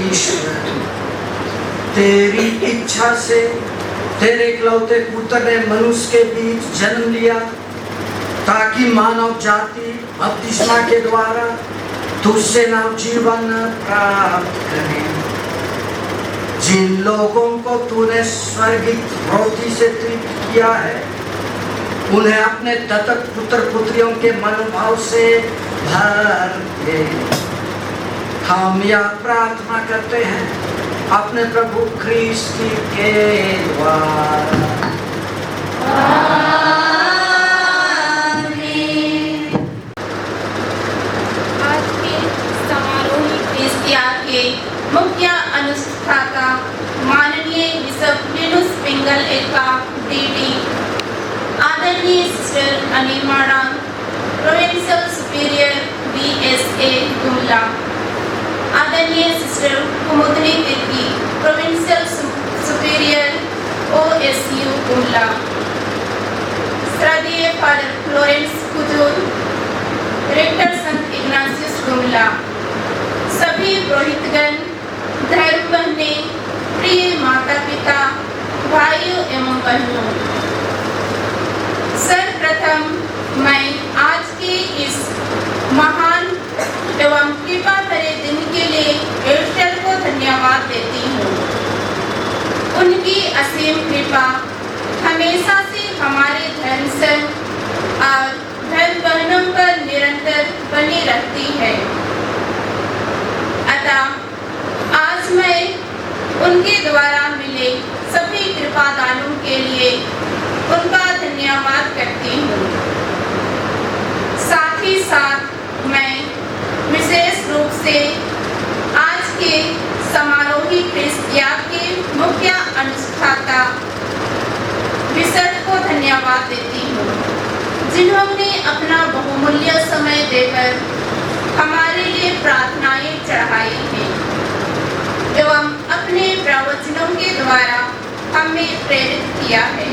ईश्वर, तेरी इच्छा से तेरे इकलौते पुत्र ने मनुष्य के बीच जन्म लिया ताकि मानव जाति बपतिस्मा के द्वारा तुझसे नव जीवन प्राप्त करे। जिन लोगों को तूने स्वर्गिक रोटी से तृप्त किया है, उन्हें अपने दत्तक पुत्र पुत्रियों के मनोभाव से भर दे। हम यह प्रार्थना करते हैं अपने प्रभु ख्रीस्त के द्वारा।
आज के समारोही क्रिस्तिया के मुख्य अनुष्ठाता माननीय बिशप लिनुस पिंगल एका डीडी, आदरणीय सिस्टर अनिमाड़ा, प्रोविंशियल सुपीरियर BSA गुमला, आदरणीय sister Kumudini Tirkey, provincial superior OSU Gumla, श्रद्धेय फादर फ्लोरेंस कुजूर, रेक्टर संत इग्नासियस गुमला, सभी पुरोहितगण, धर्म बहने, प्रिय माता पिता, भाइयों एवं बहनों, सर्वप्रथम मैं आज के इस महान एवं कृपा भरे दिन के लिए ईश्वर को धन्यवाद देती हूँ। उनकी असीम कृपा हमेशा से हमारे धर्म संघ और धर्म बहनों पर निरंतर बनी रहती है। अतः आज मैं उनके द्वारा मिले सभी कृपादानों के लिए उनका धन्यवाद करती हूँ। साथ ही साथ मैं विशेष रूप से आज के समारोही क्रिस्तिया के मुख्य अनुष्ठाता बिशप को धन्यवाद देती हूँ, जिन्होंने अपना बहुमूल्य समय देकर हमारे लिए प्रार्थनाएं चढ़ाई हैं एवं अपने प्रवचनों के द्वारा हमें प्रेरित किया है।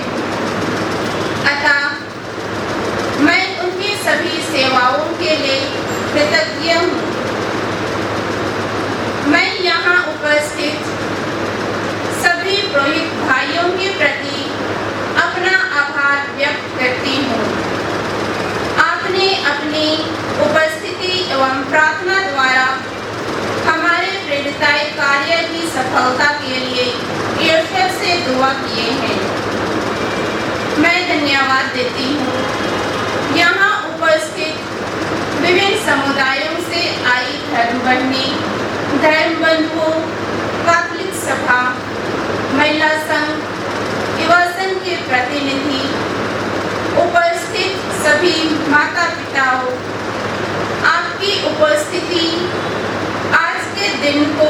अतः मैं उनकी सभी सेवाओं के लिए कृतज्ञ हूँ। मैं यहाँ उपस्थित सभी पुरोहित भाइयों के प्रति अपना आभार व्यक्त करती हूँ। आपने अपनी उपस्थिति एवं प्रार्थना द्वारा हमारे प्रेरिताय कार्य की सफलता के लिए ईश्वर से दुआ किए हैं। मैं धन्यवाद देती हूँ। यहाँ उपस्थित विभिन्न समुदायों से आई धर्म बहनी, धर्म बंधुओं, कैथोलिक सभा, महिला संघ, युवा संघ के प्रतिनिधि, उपस्थित सभी माता पिताओं, आपकी उपस्थिति आज के दिन को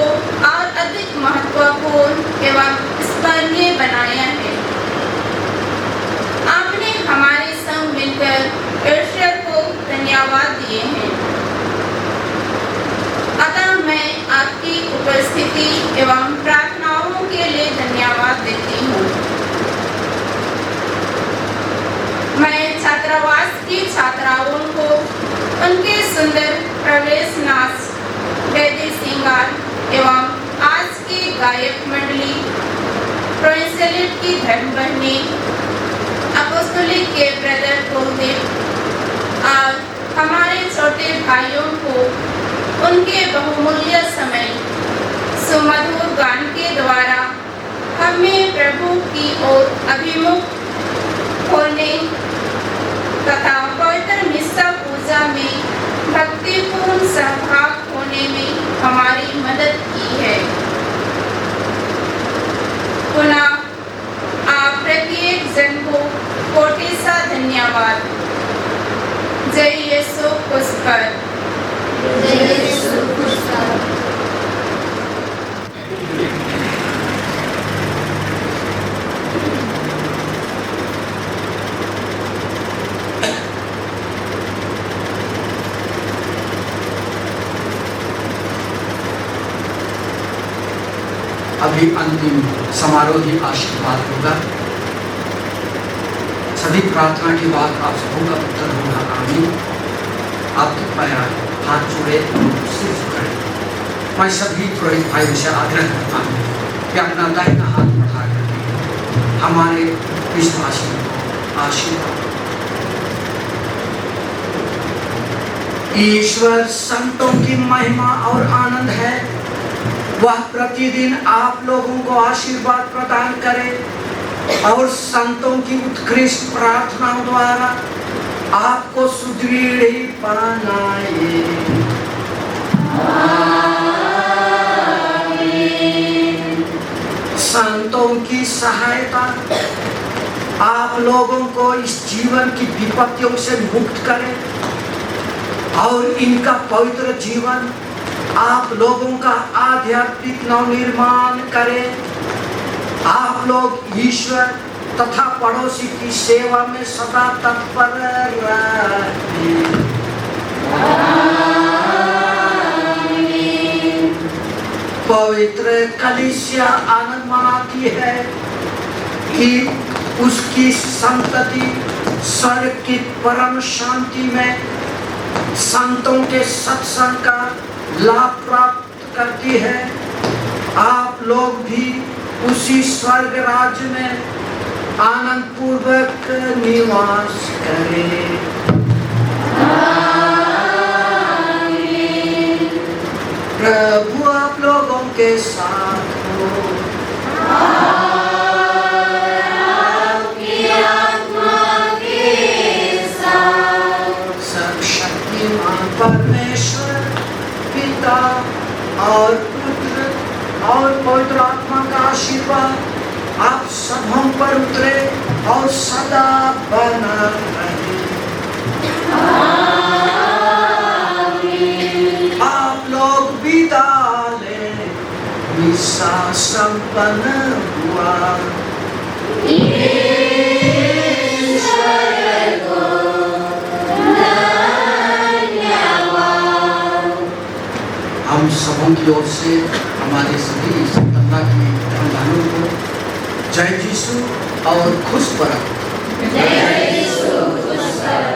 और अधिक महत्वपूर्ण एवं स्मरणीय बनाया है। आपने हमारे संग मिलकर ईश्वर को धन्यवाद दिए हैं। अतः मैं आपकी उपस्थिति एवं प्रार्थनाओं के लिए धन्यवाद देती हूँ। मैं छात्रावास की छात्राओं को उनके सुंदर प्रवेश नाच, वेदी श्रृंगार एवं आज की गायक मंडली, प्रोविंशियल की धर्म बहनी, अपोस्तलिक के ब्रदर कुलदीप और हमारे छोटे भाइयों को उनके बहुमूल्य समय सुमधुर गान के द्वारा हमें प्रभु की ओर अभिमुख होने तथा पवित्र मिस्सा पूजा में भक्तिपूर्ण सहभाग होने में हमारी मदद की है। पुनः आप प्रत्येक जन को कोटि सा धन्यवाद। जय यीशु पुष्कर। जय यीशु पुष्कर।
अभी अंतिम समारोही आशीर्वाद होगा। सभी प्रार्थना के बाद आप सबों का उत्तर होगा आमीन। आपके पैर हाथ जोड़े सिर झुकाएं। मैं सभी पुरोहित भाइयों से आग्रह करता हूँ कि अपना दाहिना हाथ बढ़ा करके हमारे विश्वासी आशीर्वाद। ईश्वर संतों की महिमा और आनंद है, वह प्रतिदिन आप लोगों को आशीर्वाद प्रदान करे और संतों की उत्कृष्ट प्रार्थनाओं द्वारा आपको सुदृढ़ बनाए। संतों की सहायता आप लोगों को इस जीवन की विपत्तियों से मुक्त करे और इनका पवित्र जीवन आप लोगों का आध्यात्मिक नवनिर्माण करे। आप लोग ईश्वर तथा पड़ोसी की सेवा में सदा तत्पर रहें। पवित्र कलीसिया आनंद मनाती है कि उसकी संतति स्वर्ग की परम शांति में संतों के सत्संग का लाभ प्राप्त करती है। आप लोग भी उसी स्वर्ग राज्य में आनंद पूर्वक निवास करें। प्रभु आप लोगों के साथ हो। सर्वशक्तिमान परमेश्वर पिता और पुत्र और पवित्र आत्मा का आशीर्वाद आप सबों पर उतरे और सदा बना रहे। आप लोग विदा लें। मिसा संपन्न हुआ। हम सबों की ओर से हमारे सभी संतान के धर्मदानों को जय यीशु और खुश बरत।
जय यीशु खुश बरत।